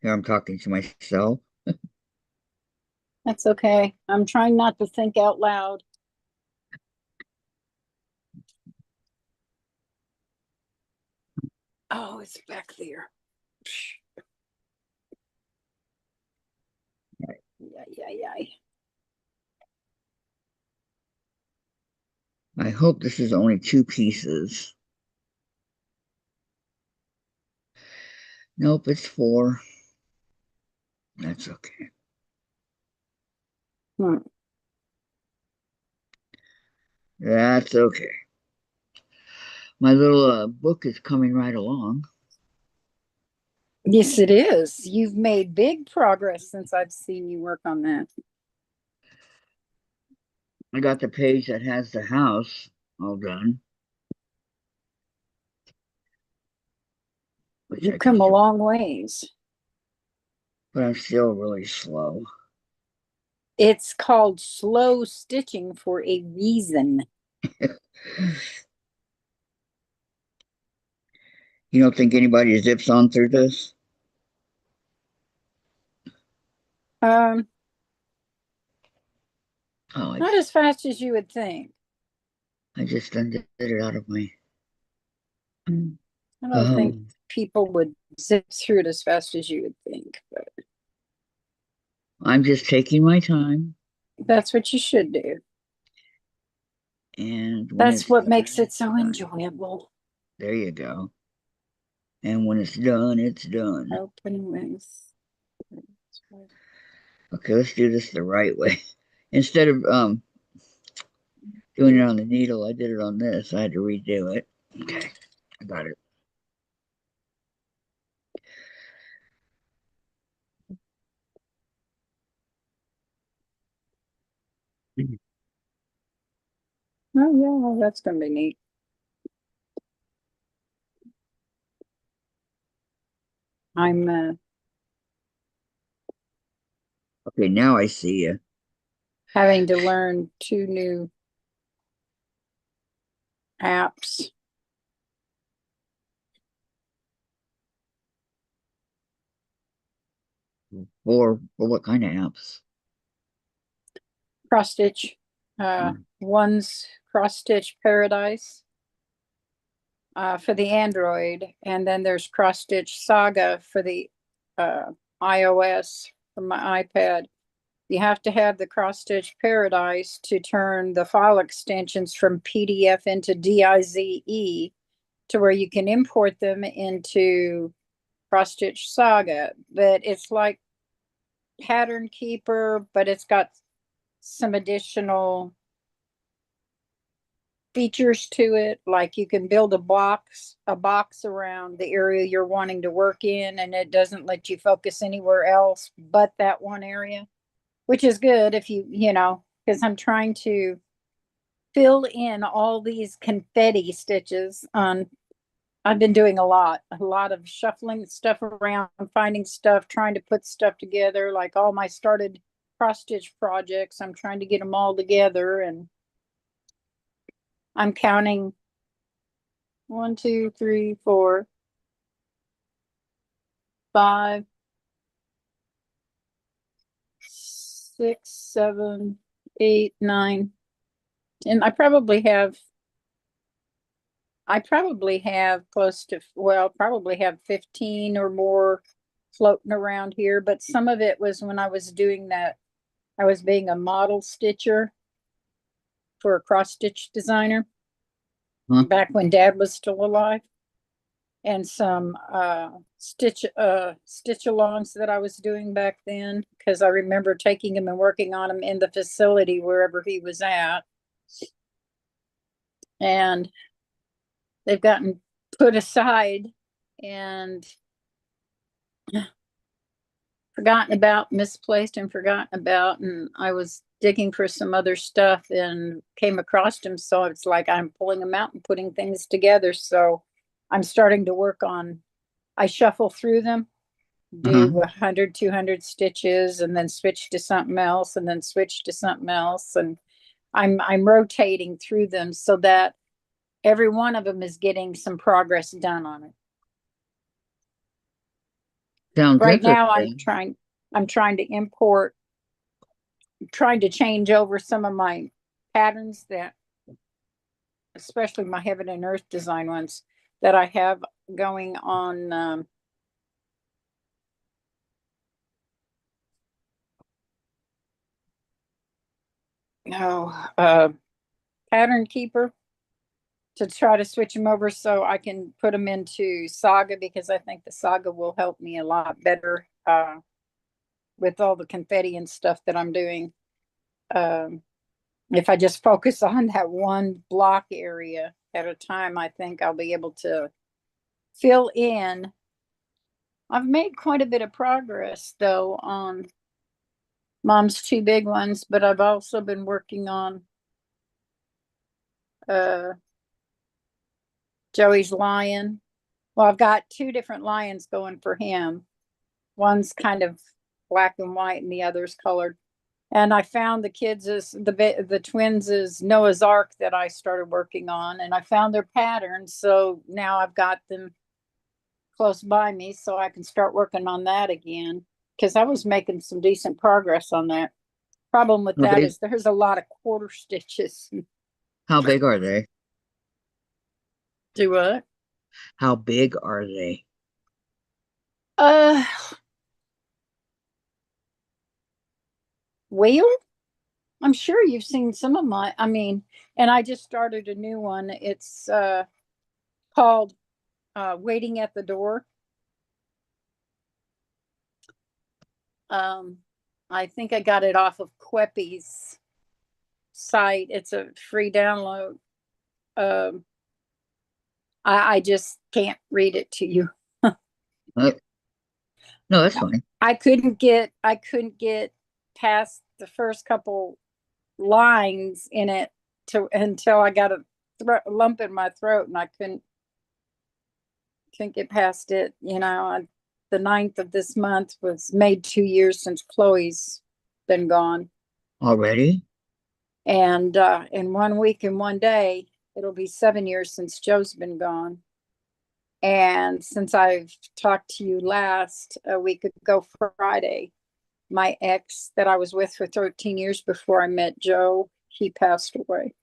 Here I'm talking to myself. That's okay. I'm trying not to think out loud. Oh, it's back there. Right. Yeah. I hope this is only two pieces. Nope, it's four. That's okay. Hmm. That's okay. My little book is coming right along. Yes, it is. You've made big progress since I've seen you work on that. I got the page that has the house all done, which I You've can come a show, long ways. but I'm still really slow. It's called slow stitching for a reason. You don't think anybody zips on through this? Um, Oh, Not as fast as you would think. I just undid it out of my. I don't think Oh, people would zip through it as fast as you would think, but I'm just taking my time, that's what you should do. and when That's it's what done, makes it it's so done. enjoyable. There you go. And when it's done, it's done. Open with. Okay, let's do this the right way. Instead of doing it on the needle, I did it on this. I had to redo it. Okay, I got it. Oh yeah, that's gonna be neat. I'm Okay, now I see you. having to learn two new apps. For what kind of apps? Cross stitch. One's Cross Stitch Paradise for the Android, and then there's Cross Stitch Saga for the iOS for my iPad. You have to have the Cross Stitch Paradise to turn the file extensions from PDF into DIZE to where you can import them into Cross Stitch Saga. But it's like Pattern Keeper, but it's got some additional features to it, like you can build a box around the area you're wanting to work in, and it doesn't let you focus anywhere else but that one area, which is good if you know, because I'm trying to fill in all these confetti stitches on. I've been doing a lot of shuffling stuff around, finding stuff, trying to put stuff together, like all my started cross stitch projects. I'm trying to get them all together, and I'm counting 1, 2, 3, 4, 5, 6, 7, 8, 9, and I probably have close to, well, probably have 15 or more floating around here, but some of it was when I was doing that. I was being a model stitcher for a cross stitch designer back when Dad was still alive, and some stitch alongs that I was doing back then, because I remember taking him and working on him in the facility wherever he was at, and they've gotten put aside and forgotten about, misplaced and forgotten about. And I was digging for some other stuff and came across them, so it's like I'm pulling them out and putting things together. So I'm starting to work on, I shuffle through them, do 100, 200 stitches, and then switch to something else, and then switch to something else, and I'm rotating through them so that every one of them is getting some progress done on it. Sounds Right now interesting. I'm trying to import, trying to change over some of my patterns, that especially my heaven and earth design ones that I have going on Pattern Keeper, to try to switch them over so I can put them into Saga, because I think the Saga will help me a lot better with all the confetti and stuff that I'm doing. If I just focus on that one block area at a time, I think I'll be able to fill in. I've made quite a bit of progress though on Mom's 2 big ones, but I've also been working on Joey's lion. Well, I've got 2 different lions going for him. One's kind of black and white and the other's colored. And I found the kids is the twins is Noah's Ark that I started working on, and I found their patterns. So now I've got them close by me, so I can start working on that again, because I was making some decent progress on that. Problem with How that big? is there's a lot of quarter stitches. How big are they? Do what? How big are they? Uh, Wheel? I'm sure you've seen some of my, I mean, and I just started a new one. It's called Waiting at the Door. Um, I think I got it off of Queppy's site. It's a free download. Um, I just can't read it to you. Uh, no, that's fine. I couldn't get past the first couple lines in it to until I got a lump in my throat, and I couldn't get past it. You know, the 9th of this month was made 2 years since Chloe's been gone, Already? and in 1 week and 1 day it'll be 7 years since Joe's been gone. And since I've talked to you last a week ago Friday, my ex that I was with for 13 years before I met Joe, he passed away.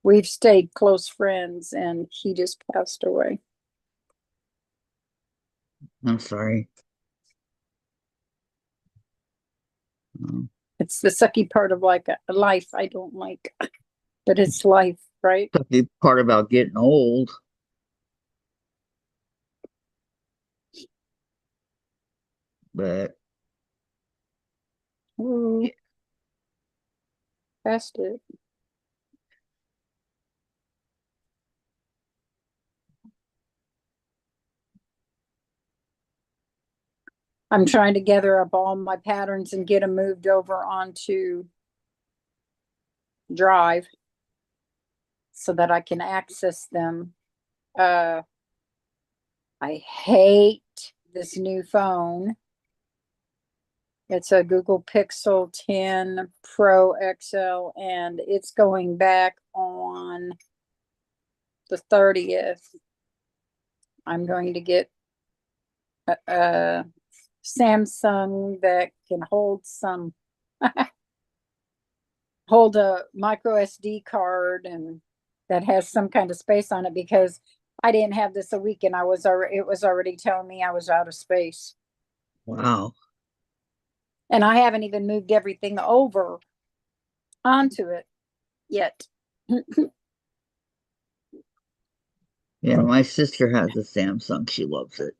We've stayed close friends and he just passed away. I'm sorry. Um, It's the sucky part of like a life I don't like, but it's life, right? the part about getting old. But Ooh, passed it. I'm trying to gather up all my patterns and get them moved over onto Drive so that I can access them. I hate this new phone. It's a Google Pixel 10 Pro XL, and it's going back on the 30th. I'm going to get a Samsung that can hold a micro SD card and that has some kind of space on it, because I didn't have this a week and it was already telling me I was out of space. wow. And I haven't even moved everything over onto it yet. Yeah, my sister has a Samsung. She loves it.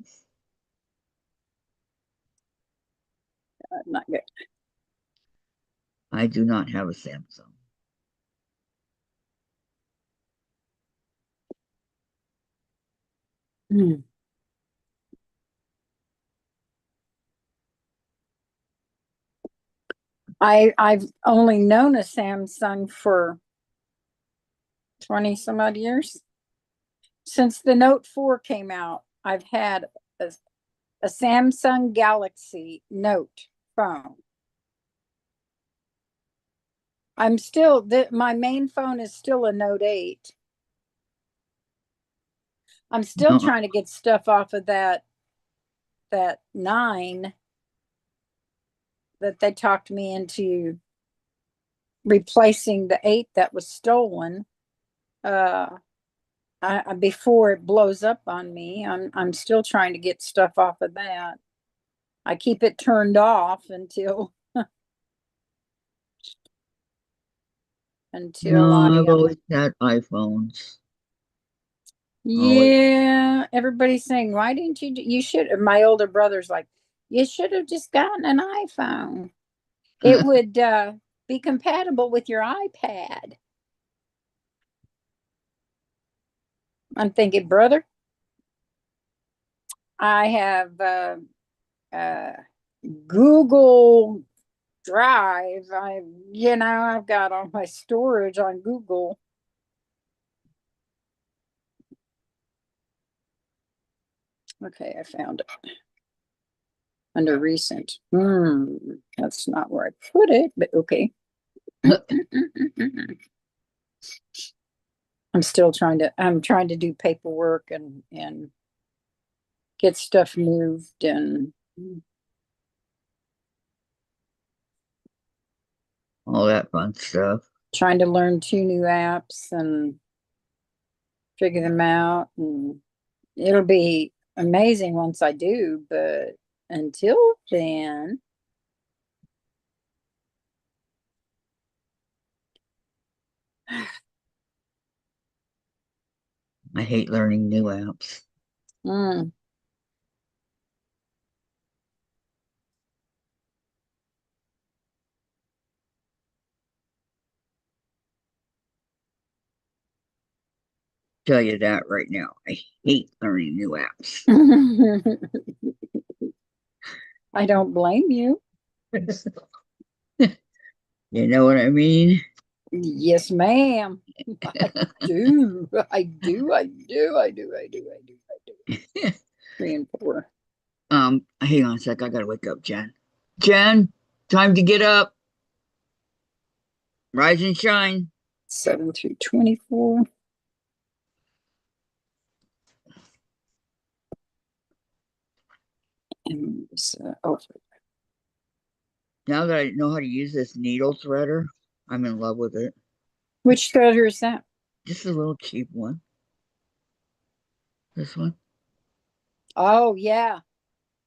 Not good. I do not have a Samsung. Hmm. I've only known a Samsung for 20 some odd years. Since the Note 4 came out, I've had a Samsung Galaxy Note phone. I'm still my main phone is still a Note 8. I'm still No, trying to get stuff off of that 9 that they talked me into replacing the 8 that was stolen. Before it blows up on me, I'm still trying to get stuff off of that. I keep it turned off until I I've always had iPhones. Always. yeah, everybody's saying, why didn't you should, my older brother's like, you should have just gotten an iPhone. It would be compatible with your iPad. I'm thinking, brother, I have uh, Google Drive. I've got all my storage on Google. Okay, I found it under recent. That's not where I put it, but okay. I'm trying to do paperwork and get stuff moved and All that fun stuff. trying to learn 2 new apps and figure them out. And it'll be amazing once I do, but until then, I hate learning new apps. mm, Tell you that right now. I hate learning new apps. I don't blame you. You know what I mean? Yes, ma'am. I do. I do. I do. I do. I do. I do. I do. 3 and 4. Hang on a sec. I gotta wake up, Jen. Jen, time to get up. Rise and shine. 7 through 24. And oh, Now that I know how to use this needle threader, I'm in love with it. which threader is that? Just a little cheap one. This one. Oh, yeah.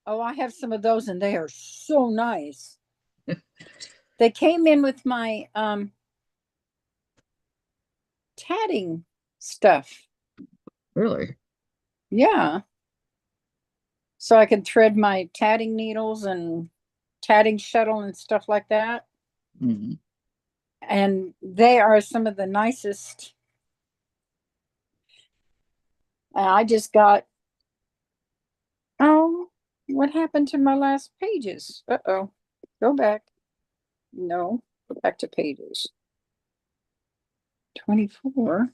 Oh, I have some of those and they are so nice. They came in with my tatting stuff. Really? Yeah. So I can thread my tatting needles and tatting shuttle and stuff like that. Hmm. And they are some of the nicest. I just got, oh, what happened to my last pages? Uh-oh. Go back. No, go back to pages. 24.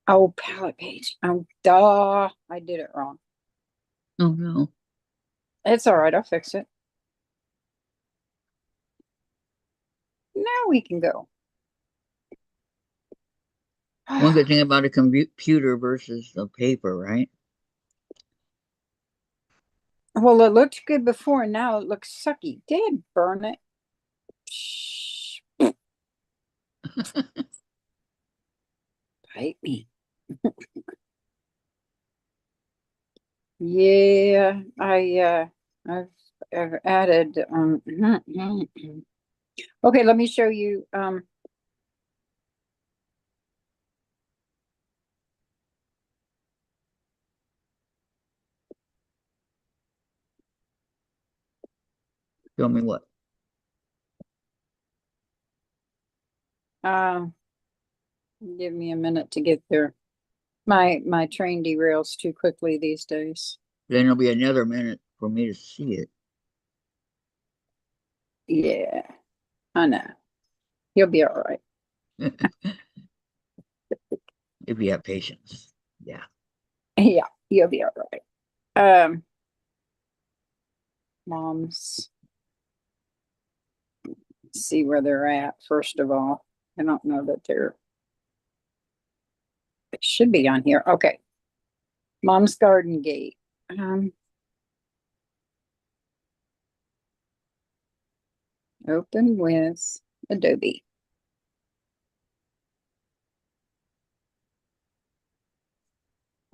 Oh, palette page. Oh, duh. I did it wrong. Oh no. It's all right. I'll fix it. Now we can go. One good thing about a computer versus a paper, right? Well, it looked good before, and now it looks sucky. Did burn it. Shh, bite me. Yeah, I've added okay, let me show you Show me what. uh give me a minute to get there. My train derails too quickly these days. Then it'll be another minute for me to see it. Yeah, I know. You'll be all right. If you have patience. Yeah. Yeah, you'll be all right. Moms, see where they're at first of all. I don't know that they should be on here. Okay. Mom's Garden Gate. Open with Adobe.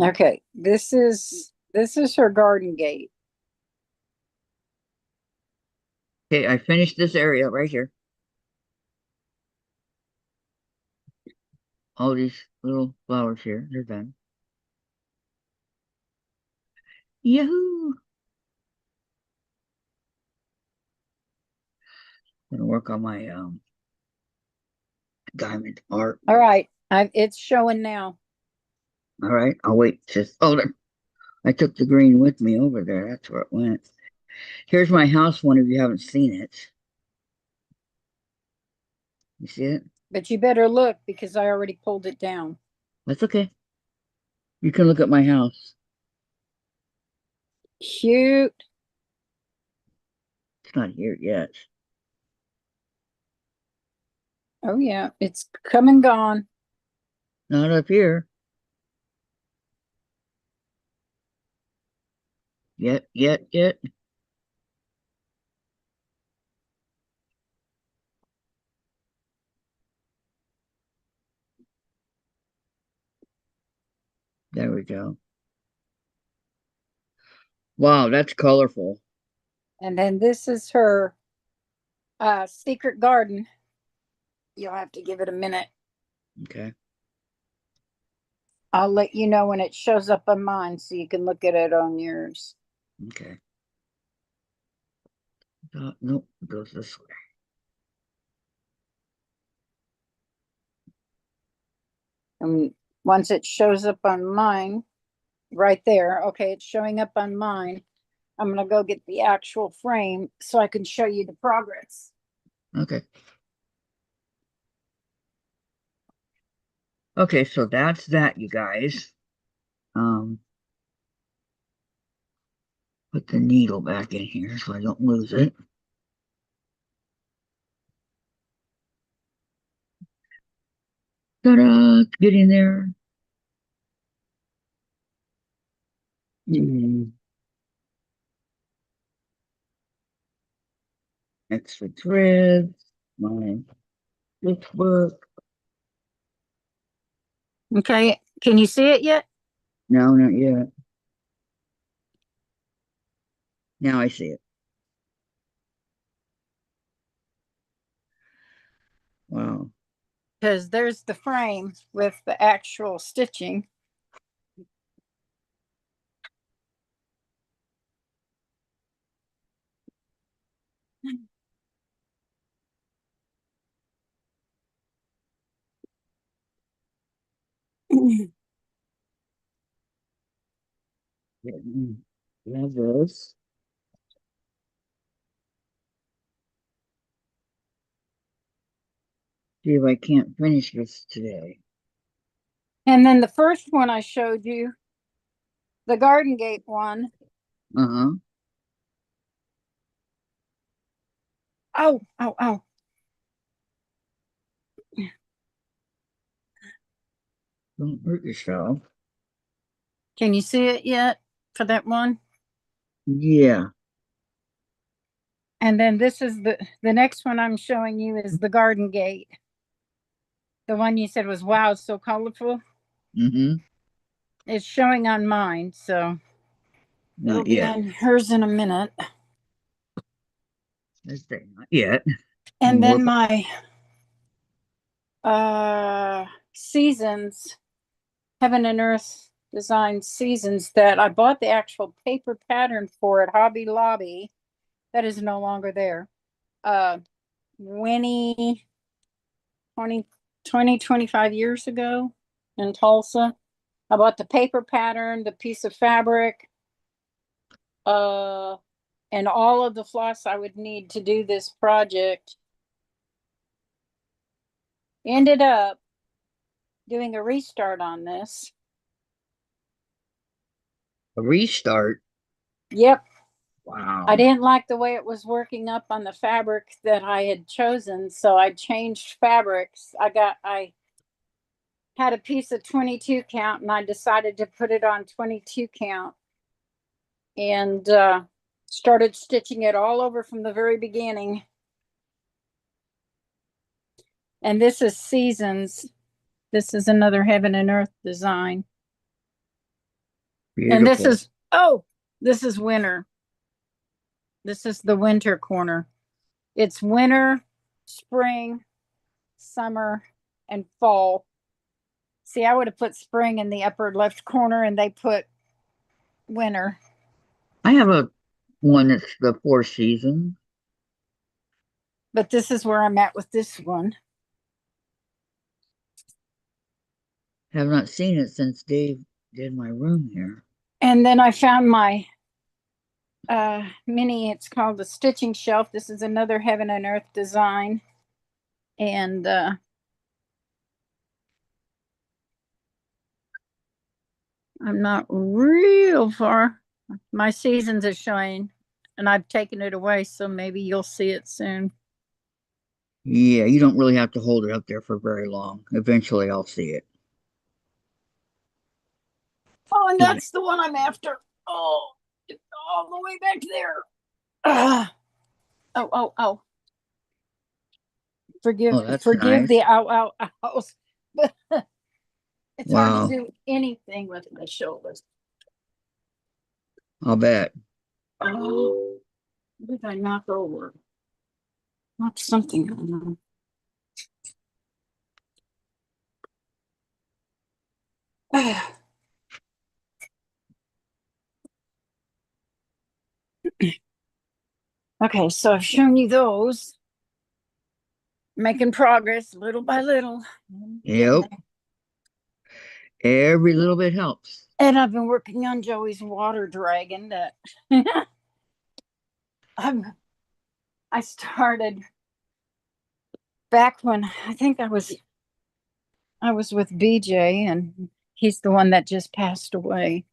Okay, this is her garden gate. Okay, I finished this area right here. All these little flowers here, they're done. Yahoo! Gonna work on my diamond art. All right, it's showing now. All right, I'll wait. Just there. I took the green with me over there. That's where it went. Here's my house one if you haven't seen it. You see it? But you better look because I already pulled it down. That's okay. You can look at my house. Cute. It's not here yet. Oh yeah, it's come and gone. Not up here. Yet. There we go. Wow, that's colorful. And then this is her secret garden. You'll have to give it a minute. Okay. I'll let you know when it shows up on mine so you can look at it on yours. Okay. Nope, it goes this way. And once it shows up on mine, right there, okay, it's showing up on mine. I'm gonna go get the actual frame so I can show you the progress. Okay. Okay, so that's that, you guys. Um, put the needle back in here so I don't lose it. Ta-da! Get in there. Mm. extra threads, my book. Okay, can you see it yet? No, not yet. Now I see it. Wow. Because there's the frame with the actual stitching. Yeah, this. See if I can't finish this today. And then the first one I showed you, the garden gate one. Uh-huh. Oh, oh, oh. Don't hurt yourself. Can you see it yet for that one? Yeah. And then this is the next one I'm showing you is the garden gate. The one you said was, wow, it's so colorful. Mm-hmm. It's showing on mine, so it'll Not be yet. on hers in a minute. Let's say not yet. And We'll then work. my seasons, heaven and earth design seasons that I bought the actual paper pattern for at Hobby Lobby. That is no longer there. Winnie 25 years ago in Tulsa. I bought the paper pattern, the piece of fabric, uh, and all of the floss I would need to do this project. Ended up doing a restart on this. A restart. Yep. I Wow. didn't like the way it was working up on the fabric that I had chosen, so I changed fabrics. I had a piece of 22 count and I decided to put it on 22 count and started stitching it all over from the very beginning. And this is seasons. This is another heaven and earth design. And this Beautiful. is, oh, this is winter. This is the winter corner. It's winter, spring, summer, and fall. See, I would have put spring in the upper left corner and they put winter. I have a one that's the Four Seasons. But this is where I'm at with this one. Have not seen it since Dave did my room here. And then I found my mini, it's called the stitching shelf. This is another heaven and earth design. And I'm not real far. My seasons is showing and I've taken it away, so maybe you'll see it soon. Yeah, you don't really have to hold it up there for very long. Eventually, I'll see it. Oh, and that's the one I'm after. Oh, it's all the way back there. Oh, oh, oh. Forgive, Oh, that's forgive nice. the ow, ow, ows. But it's hard to Wow, do anything with my shoulders. I'll bet. Oh, what did I knock over? Knock something on. Okay, so I've shown you those. Making progress little by little. Yep, every little bit helps. And I've been working on Joey's water dragon that I started back when I think I was with BJ and he's the one that just passed away.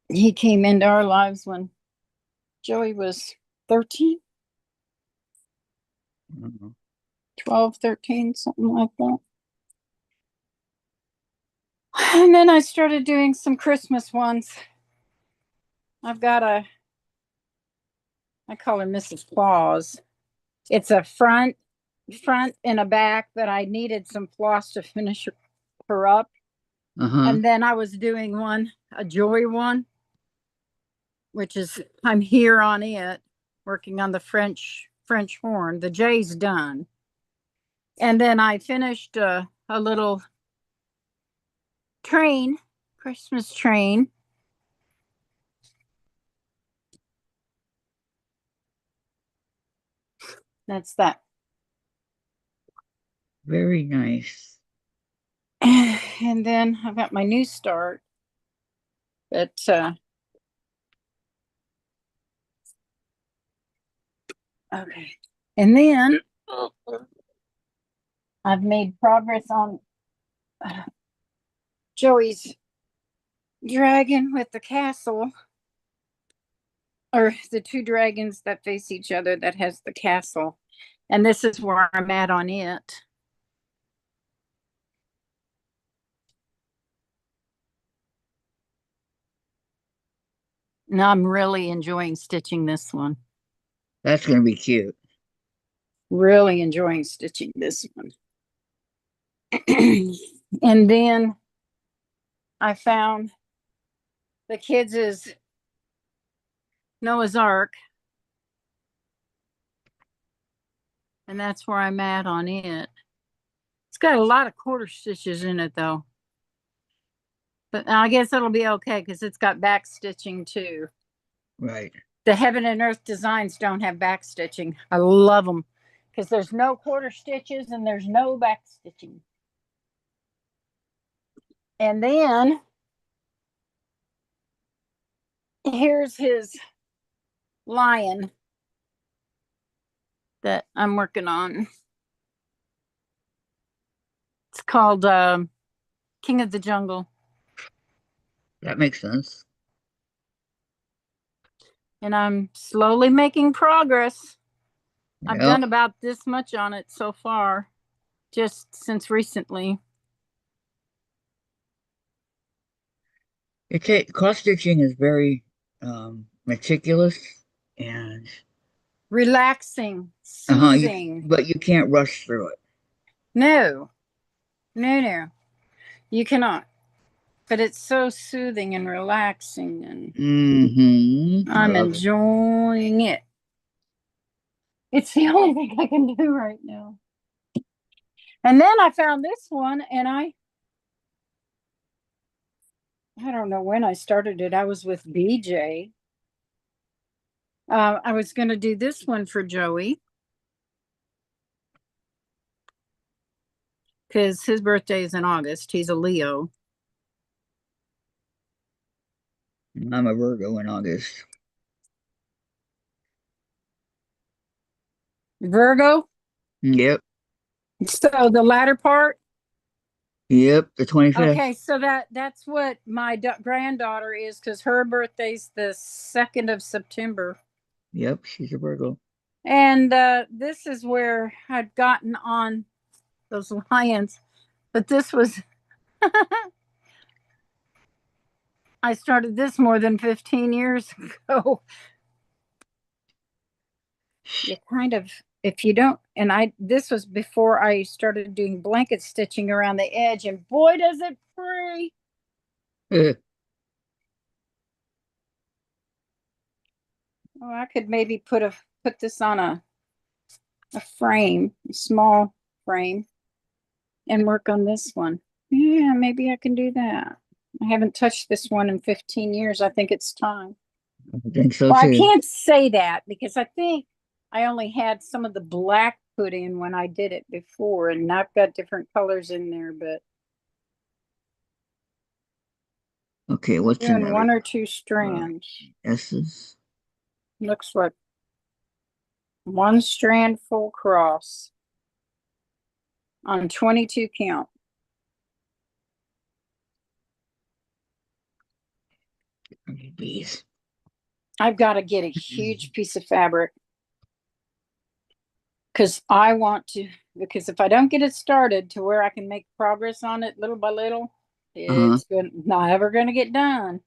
He came into our lives when Joey was 13, Mhm. 12, 13, something like that. And then I started doing some Christmas ones. I've got I call her Mrs. Claus. It's a front and a back, but I needed some floss to finish her up. Uh-huh. And then I was doing a Joy one, which is, I'm here on it, working on the French horn. The J's done. And then I finished a little train, Christmas train. That's that. Very nice. And then I've got my new start. But okay. And then I've made progress on Joey's dragon with the castle, or the two dragons that face each other that has the castle. And this is where I'm at on it. Now I'm really enjoying stitching this one. That's going to be cute. Really enjoying stitching this one. And then I found the kids' Noah's Ark. And that's where I'm at on it. It's got a lot of quarter stitches in it though. But I guess it'll be okay because it's got back stitching too. Right. The Heaven and Earth designs don't have back stitching. I love them because there's no quarter stitches and there's no back stitching. And then here's his lion that I'm working on. It's called King of the Jungle. That makes sense. And I'm slowly making progress. I've Yep. done about this much on it so far, just since recently. Cross stitching is very meticulous and Relaxing, uh-huh. soothing. But you can't rush through it. No, you cannot. But it's so soothing and relaxing, and I'm enjoying it. It's the only thing I can do right now. And then I found this one, and I don't know when I started it. I was with BJ. I was going to do this one for Joey because his birthday is in August. He's a Leo. I'm a Virgo in August. Virgo? Yep. So the latter part? Yep, the 25th. Okay, so that's what my granddaughter is because her birthday's the 2nd of September. Yep, she's a Virgo. And this is where I'd gotten on those lions. But this was, I started this more than 15 years ago. You kind of, if you don't, and this was before I started doing blanket stitching around the edge, and boy, does it free. Oh, I could maybe put this on a frame, a small frame, and work on this one. Yeah, maybe I can do that. I haven't touched this one in 15 years. I think it's time. I think so Well, too. I can't say that because I think I only had some of the black put in when I did it before, and I've got different colors in there, but Okay, what's in doing one or two strands. S's? Looks like one strand full cross on 22 count. Bees. I've got to get a huge piece of fabric because I want to, because if I don't get it started to where I can make progress on it little by little, it's not ever going to get done.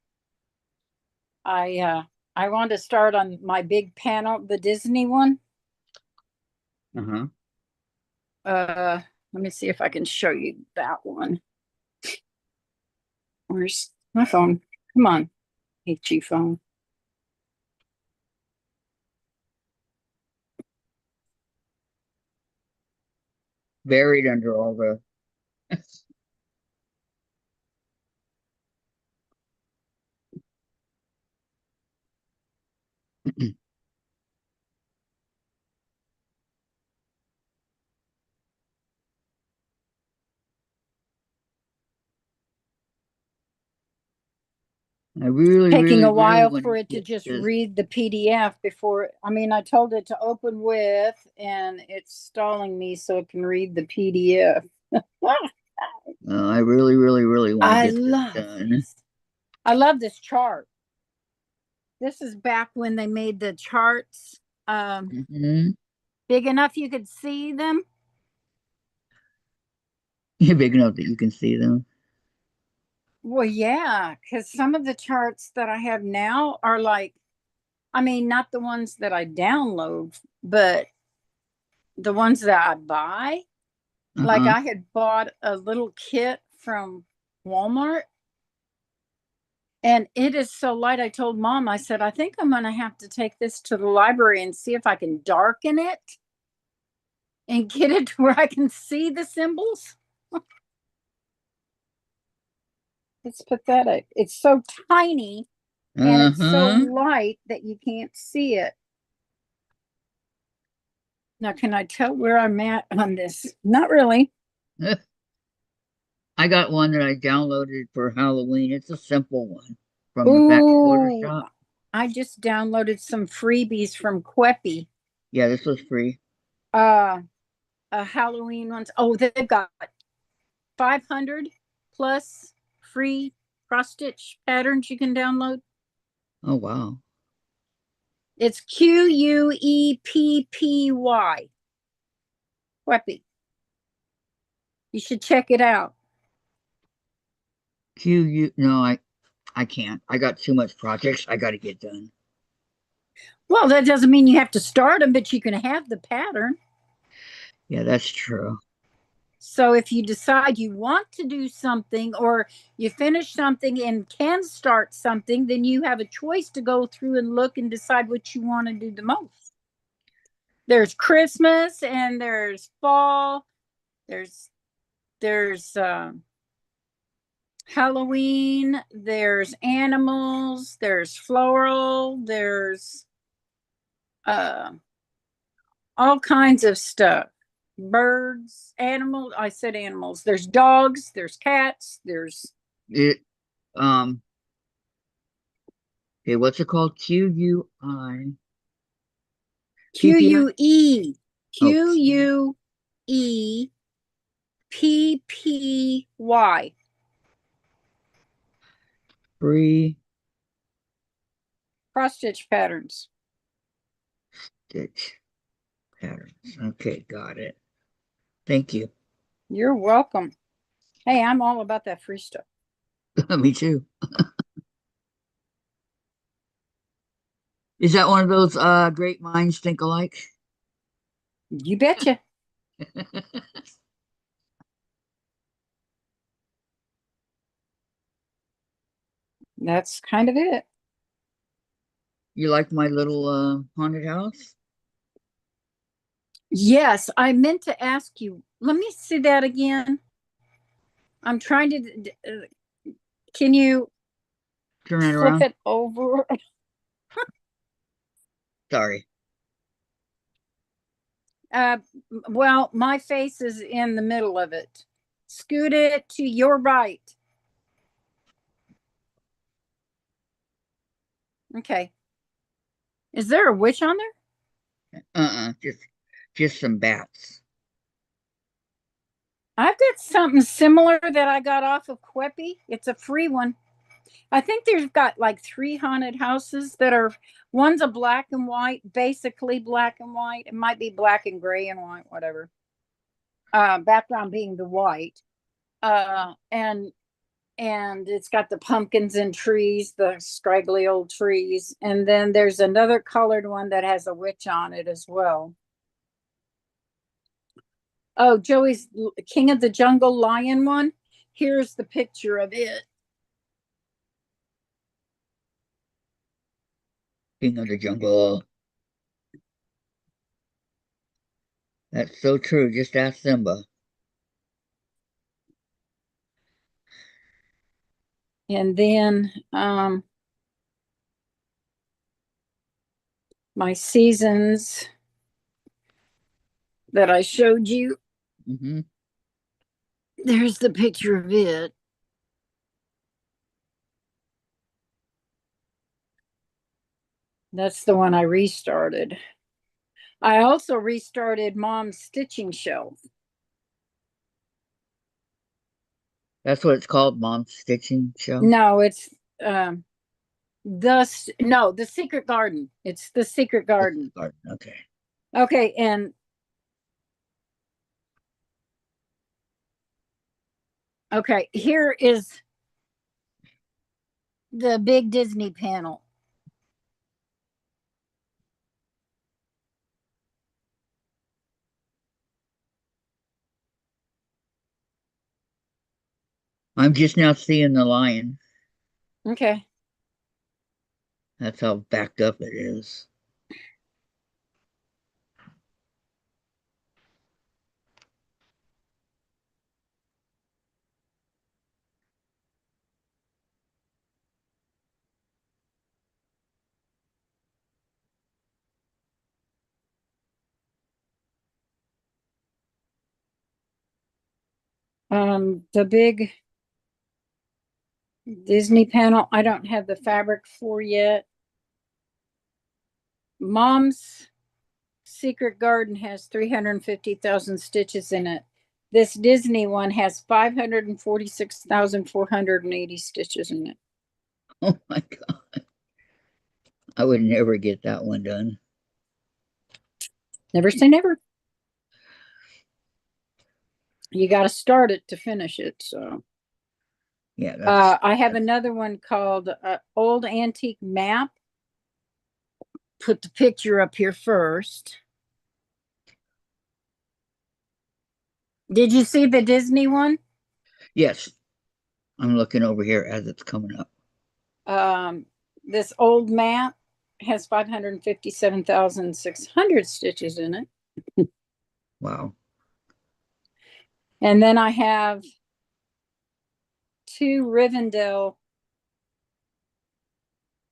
I I want to start on my big panel, the Disney one. Uh-huh. Let me see if I can show you that one. Where's my phone? Come on, HG phone. Buried under all the I really, Taking really, a really while want for to it to get just this. read the PDF before. I mean, I told it to open with, and it's stalling me so it can read the PDF. I really, really, really want to I get this love done. this. I love this chart. This is back when they made the charts Hmm. big enough you could see them. Big enough that you can see them. Well, yeah, because some of the charts that I have now are like, I mean, not the ones that I download, but the ones that I buy. Like Uh-huh. I had bought a little kit from Walmart and it is so light. I told mom, I said, I think I'm going to have to take this to the library and see if I can darken it and get it to where I can see the symbols. It's pathetic. It's so tiny and it's so Uh-huh. light that you can't see it. Now, can I tell where I'm at on this? Not really. I got one that I downloaded for Halloween. It's a simple one from the back quarter Ooh, shop. I just downloaded some freebies from Queppy. Yeah, this was free. Uh, Halloween ones. Oh, they've got 500 plus free cross stitch patterns you can download. Oh, wow. It's Queppy. Queppy. You should check it out. No, I can't. I got too much projects I got to get done. Well, that doesn't mean you have to start them, but you can have the pattern. Yeah, that's true. So if you decide you want to do something or you finish something and can start something, then you have a choice to go through and look and decide what you want to do the most. There's Christmas and there's fall. There's Halloween. There's animals. There's floral. There's uh, all kinds of stuff. Birds, animals. I said animals. There's dogs. There's cats. There's It um okay, what's it called? Q PPI? U E Oh, Q U E PPY. free Cross stitch patterns. stitch patterns. Okay, got it. Thank you. You're welcome. Hey, I'm all about that free stuff. Me too. Is that one of those great minds think alike? You betcha. That's kind of it. You like my little haunted house? Yes, I meant to ask you. Let me see that again. I'm trying to. Can you Turn it flip around. it over? Sorry. Uh, well, my face is in the middle of it. Scoot it to your right. Okay. Is there a witch on there? Just some bats. I've got something similar that I got off of Queppy. It's a free one. I think there's got like 3 haunted houses that are one's a black and white, basically black and white. It might be black and gray and white, whatever. Background being the white. And and it's got the pumpkins and trees, the scraggly old trees. And then there's another colored one that has a witch on it as well. Oh, Joey's King of the Jungle lion one. Here's the picture of it. King of the Jungle. That's so true. Just ask Simba. And then my seasons that I showed you. Mm-hmm. There's the picture of it. That's the one I restarted. I also restarted Mom's stitching shelf. That's what it's called, Mom's Stitching Show. No, it's the Secret Garden. It's the Secret Garden. Okay. Okay, and okay, here is the big Disney panel. I'm just now seeing the lion. Okay. That's how backed up it is. The big Disney panel, I don't have the fabric for yet. Mom's Secret Garden has 350,000 stitches in it. This Disney one has 546,480 stitches in it. Oh my God. I would never get that one done. Never say never. You got to start it to finish it. So, yeah, I have another one called Old Antique Map. Put the picture up here first. Did you see the Disney one? yes. I'm looking over here as it's coming up. This old map has 557,600 stitches in it. Wow. And then I have two Rivendell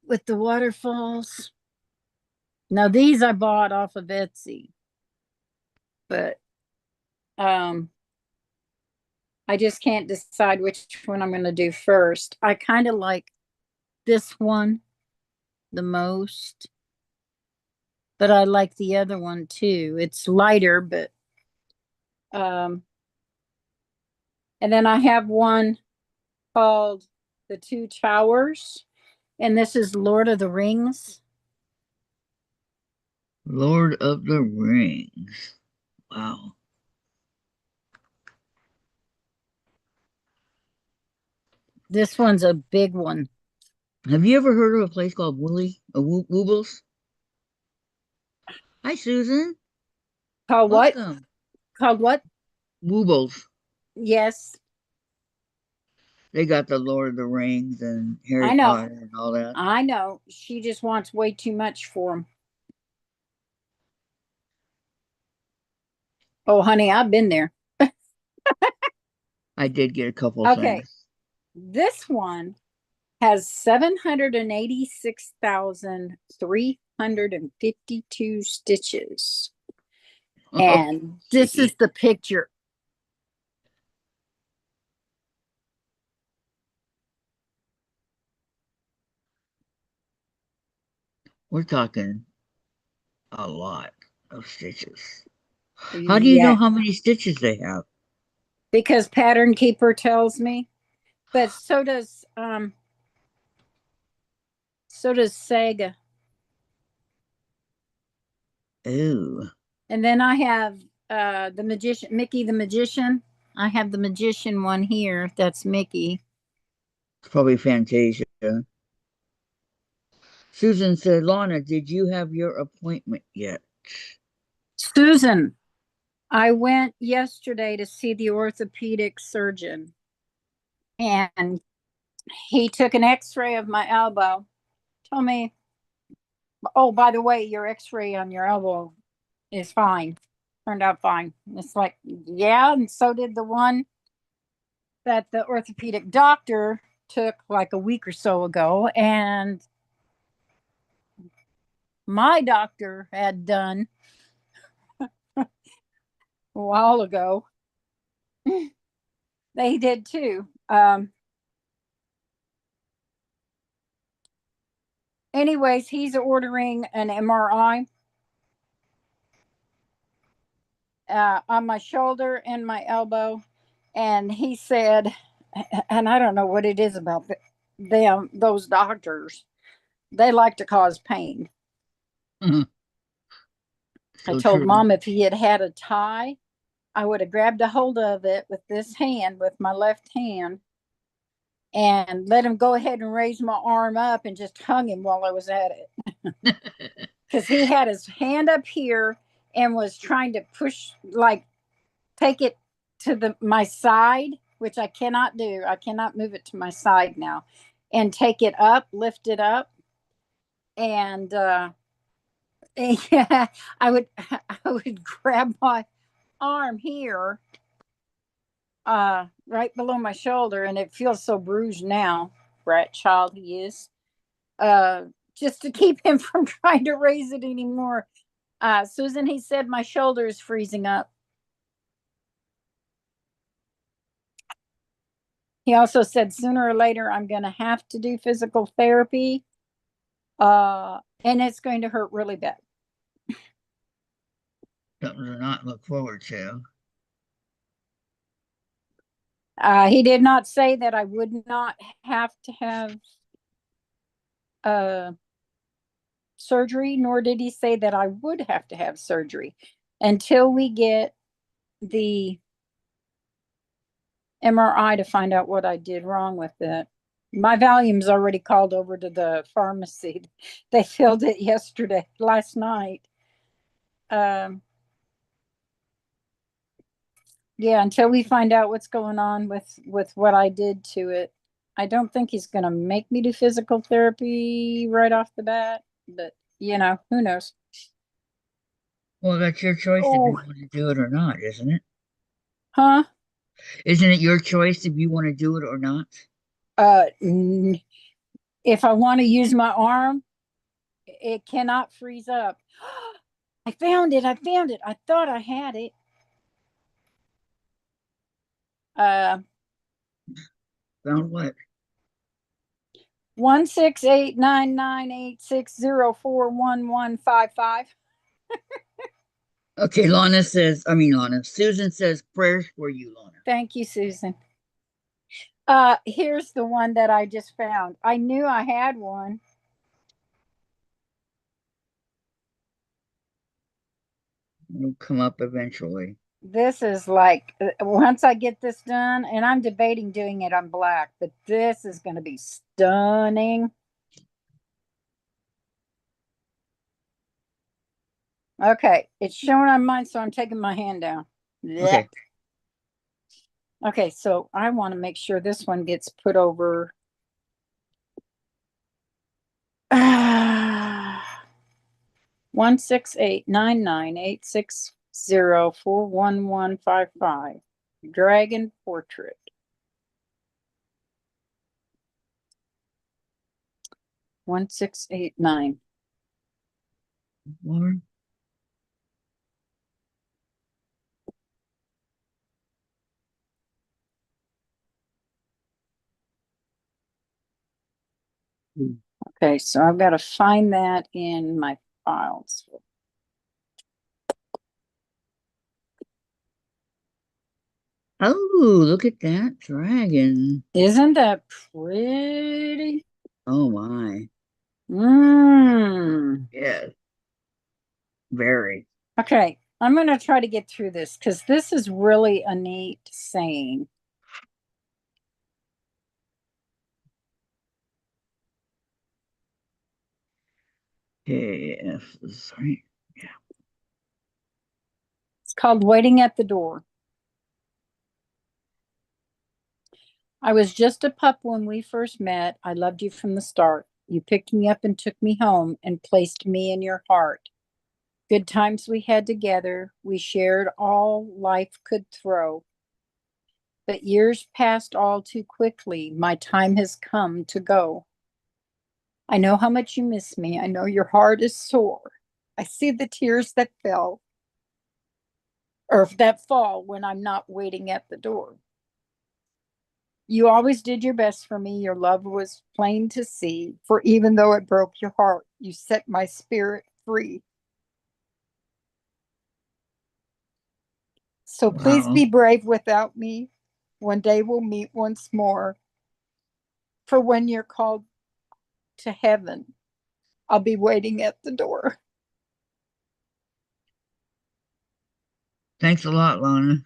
with the waterfalls. Now these I bought off of Etsy, but I just can't decide which one I'm going to do first. I kind of like this one the most, but I like the other one too. It's lighter, but and then I have one called The Two Towers, and this is Lord of the Rings. Lord of the Rings. Wow. This one's a big one. Have you ever heard of a place called Woobles? Hi, Susan. Called what? Welcome. Called what? Woobles. Yes, They got the Lord of the Rings and Harry I know. Potter and all that. I know. She just wants way too much for him. Oh, honey, I've been there. I did get a couple Okay. things. This one has 786,352 stitches. And this is the picture. We're talking a lot of stitches. How do you know Yeah, how many stitches they have? because Pattern Keeper tells me. But so does Saga. Ooh. And then I have the magician, Mickey the Magician. I have the magician one here. That's Mickey. Probably Fantasia. Susan said, Lana, did you have your appointment yet? Susan, I went yesterday to see the orthopedic surgeon, and he took an x-ray of my elbow. Told me, oh, by the way, your x-ray on your elbow is fine. Turned out fine. It's like, yeah, and so did the one that the orthopedic doctor took like a week or so ago, and my doctor had done a while ago. They did too. Anyways, he's ordering an MRI on my shoulder and my elbow. And he said, and I don't know what it is about them, those doctors, they like to cause pain. I So told true. Mom if he had had a tie, I would have grabbed a hold of it with this hand, with my left hand, and let him go ahead and raise my arm up and just hung him while I was at it. Because he had his hand up here and was trying to push, like, take it to my side, which I cannot do. I cannot move it to my side now, and take it up, lift it up, and yeah, I would grab my arm here, right below my shoulder, and it feels so bruised now. Brat child he is. Uh, just to keep him from trying to raise it anymore. Susan, he said my shoulder is freezing up. He also said sooner or later I'm going to have to do physical therapy, and it's going to hurt really bad. Something to not look forward to. He did not say that I would not have to have surgery, nor did he say that I would have to have surgery until we get the MRI to find out what I did wrong with it. My Valium's already called over to the pharmacy. They filled it last night. Yeah, until we find out what's going on with what I did to it. I don't think he's going to make me do physical therapy right off the bat, but who knows? Well, that's your choice if you Oh, want to do it or not, isn't it? huh? Isn't it your choice if you want to do it or not? Uh, if I want to use my arm, it cannot freeze up. I found it. I found it. I thought I had it. Uh, Found what? 1689986041155. Okay, Lana, Susan says prayers for you, Lana. Thank you, Susan. Here's the one that I just found. I knew I had one. It'll come up eventually. This is like, once I get this done, and I'm debating doing it on black, but this is going to be stunning. Okay, it's showing on mine, so I'm taking my hand down. Okay. Okay, so I want to make sure this one gets put over. 1689986041155. Dragon portrait. 1689. More. Okay, so I've got to find that in my files. Oh, look at that dragon. Isn't that pretty? Oh my. Mmm. Yes. Very. Okay, I'm going to try to get through this because this is really a neat saying. Okay, yes, this is right. It's called Waiting at the Door. I was just a pup when we first met. I loved you from the start. You picked me up and took me home and placed me in your heart. Good times we had together. We shared all life could throw. But years passed all too quickly. My time has come to go. I know how much you miss me. I know your heart is sore. I see the tears that fell or that fall when I'm not waiting at the door. You always did your best for me. Your love was plain to see. For even though it broke your heart, you set my spirit free. So please Wow. be brave without me. One day we'll meet once more. For when you're called to heaven, I'll be waiting at the door. Thanks a lot, Lana.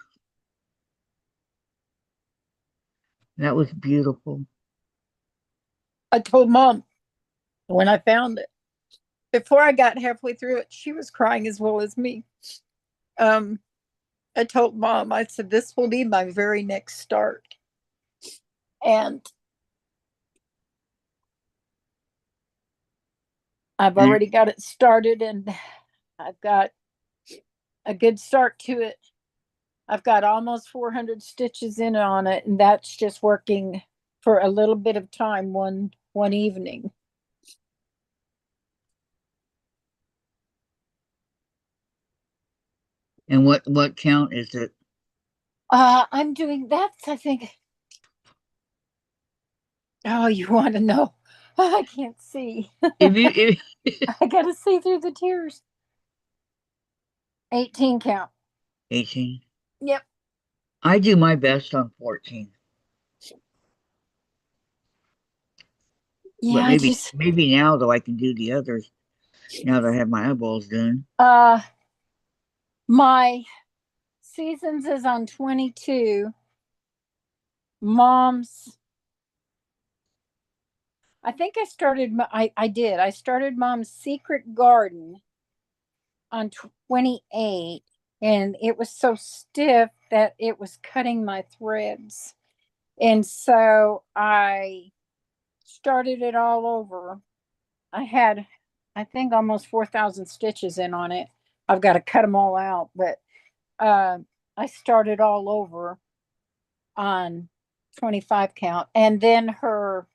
That was beautiful. I told mom when I found it. Before I got halfway through it, she was crying as well as me. Um, I told mom, I said, this will be my very next start. And I've And, already got it started and I've got a good start to it. I've got almost 400 stitches in on it, and that's just working for a little bit of time one evening. and what count is it? I'm doing that's I think. Oh, you want to know? I can't see. If you if I gotta see through the tears. 18 count. 18. Yep. I do my best on 14. Yeah, But I maybe just maybe now though I can do the others now that I have my eyeballs done. uh my seasons is on 22. Mom's I think I started I did. I started Mom's Secret Garden on 28 and it was so stiff that it was cutting my threads. And so I started it all over. I had, I think, almost 4,000 stitches in on it. I've got to cut them all out, but uh, I started all over on 25 count. And then her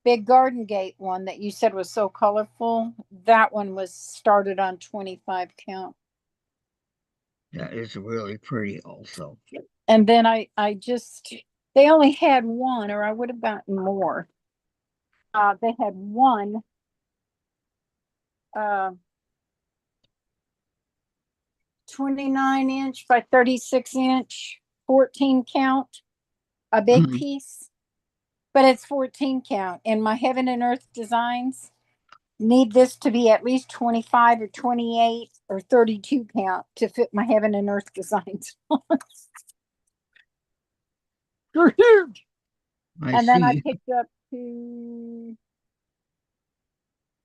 big garden gate one that you said was so colorful, that one was started on 25 count. That is really pretty also. And then I just, they only had one, or I would have gotten more. They had one uh, 29-inch by 36-inch, 14 count, a big Mhm. piece, but it's 14 count. And my Heaven and Earth designs need this to be at least 25 or 28 or 32 count to fit my Heaven and Earth designs. They're huge. I And then I see. picked up two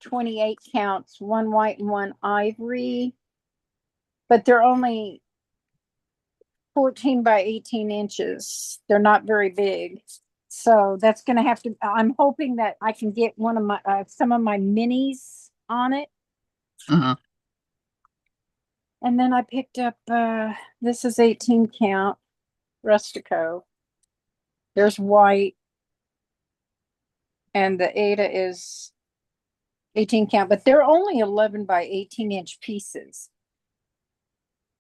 28 counts, one white and one ivory, but they're only 14 by 18 inches. They're not very big. So that's going to have to, I'm hoping that I can get one of my, some of my minis on it. Uh-huh. And then I picked up, this is 18 count, Rustico. There's white, and the Ada is 18 count, but they're only 11 by 18-inch pieces.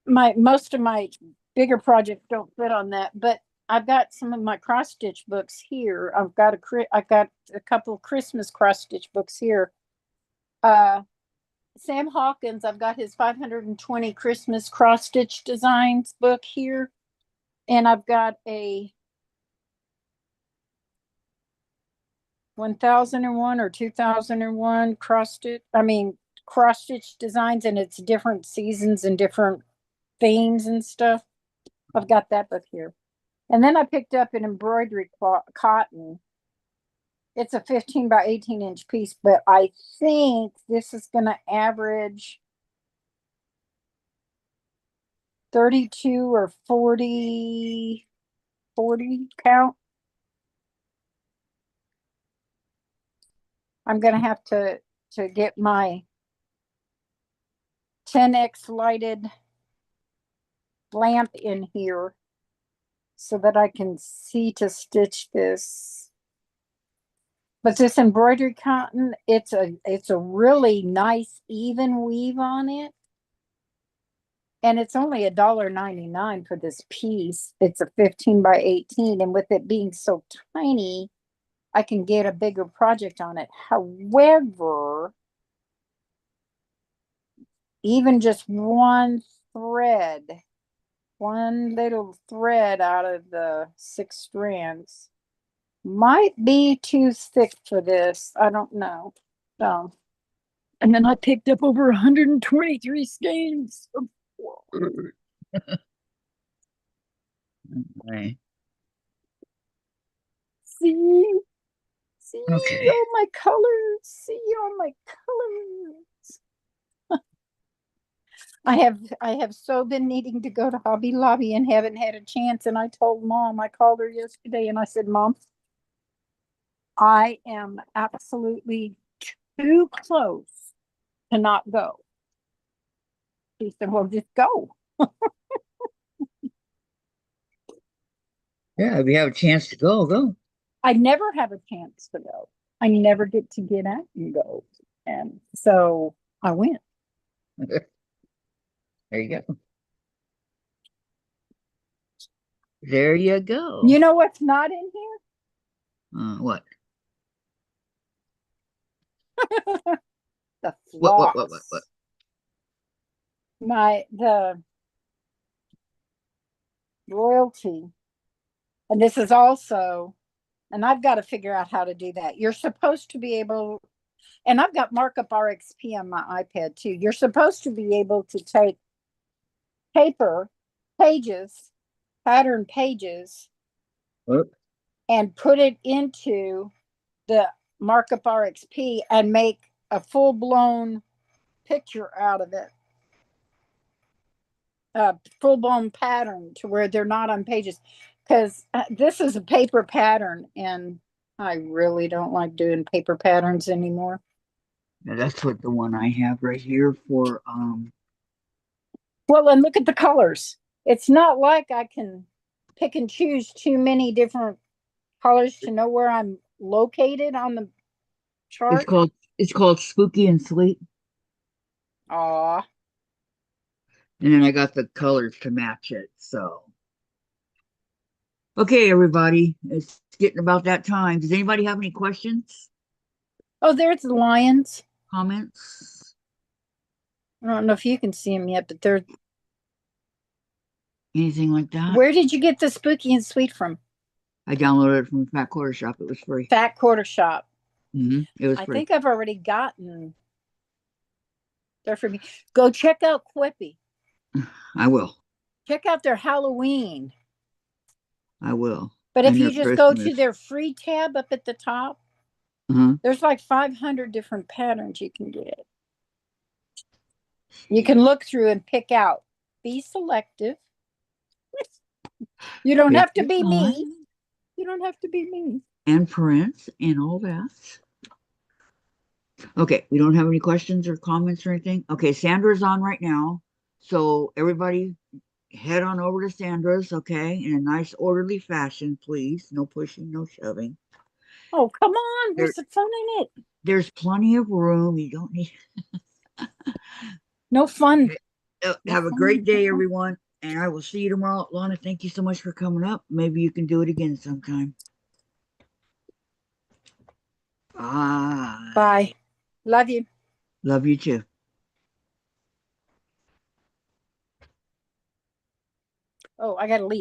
Most of my bigger projects don't fit on that, but I've got some of my cross stitch books here. I've got a couple of Christmas cross stitch books here. Uh, Sam Hawkins, I've got his 520 Christmas cross stitch designs book here, and I've got a 1001 or 2001 cross stitch designs, and it's different seasons and different themes and stuff. I've got that book here. And then I picked up an embroidery cotton. It's a 15 by 18-inch piece, but I think this is going to average 32 or 40 count. I'm going to have to get my 10x lighted lamp in here so that I can see to stitch this. But this embroidery cotton, it's a really nice even weave on it. And it's only $1.99 for this piece. It's a 15 by 18. And with it being so tiny, I can get a bigger project on it. However, even just one little thread out of the 6 strands might be too thick for this. I don't know. So, and then I picked up over 123 skeins. Okay. See Okay. all my colors. See all my colors. I have so been needing to go to Hobby Lobby and haven't had a chance. And I told Mom, I called her yesterday and I said, Mom, I am absolutely too close to not go. She said, well, just go. Yeah, if you have a chance to go, go. I never have a chance to go. I never get to get out and go. And so I went. There you go. There you go. You know what's not in here? What? The What? floss. The royalty. And this is also, and I've got to figure out how to do that. You're supposed to be able, and I've got Markup RXP on my iPad too. You're supposed to be able to take paper pages, pattern pages, What? and put it into the Markup RXP and make a full-blown picture out of it. A full-blown pattern to where they're not on pages. Because this is a paper pattern, and I really don't like doing paper patterns anymore. Now that's what the one I have right here for Well, and look at the colors. It's not like I can pick and choose too many different colors to know where I'm located on the chart. it's called Spooky and Sweet. Aw. And then I got the colors to match it. So okay, everybody. It's getting about that time. Does anybody have any questions? Oh, there's the lions. Comments? I don't know if you can see them yet, but they're. Anything like that? Where did you get the Spooky and Sweet from? I downloaded it from the Fat Quarter Shop. It was free. Fat Quarter Shop. It was I free. think I've already gotten. They're for me. Go check out Quippy. I will. Check out their Halloween. I will. But if you just go to Christmas. their free tab up at the top, there's like 500 different patterns you can get. You can look through and pick out. Be selective. You don't have to be me. You don't have to be me. And prints and all that. Okay, we don't have any questions or comments or anything. Okay, Sandra's on right now. So everybody head on over to Sandra's, okay, in a nice orderly fashion, please. No pushing, no shoving. Oh, come on. There's some fun in it. There's plenty of room. You don't need no fun. Okay. Have a great day, everyone. And I will see you tomorrow. Lana, thank you so much for coming up. Maybe you can do it again sometime. Bye. Bye. Love you. Love you too. Oh, I got to leave.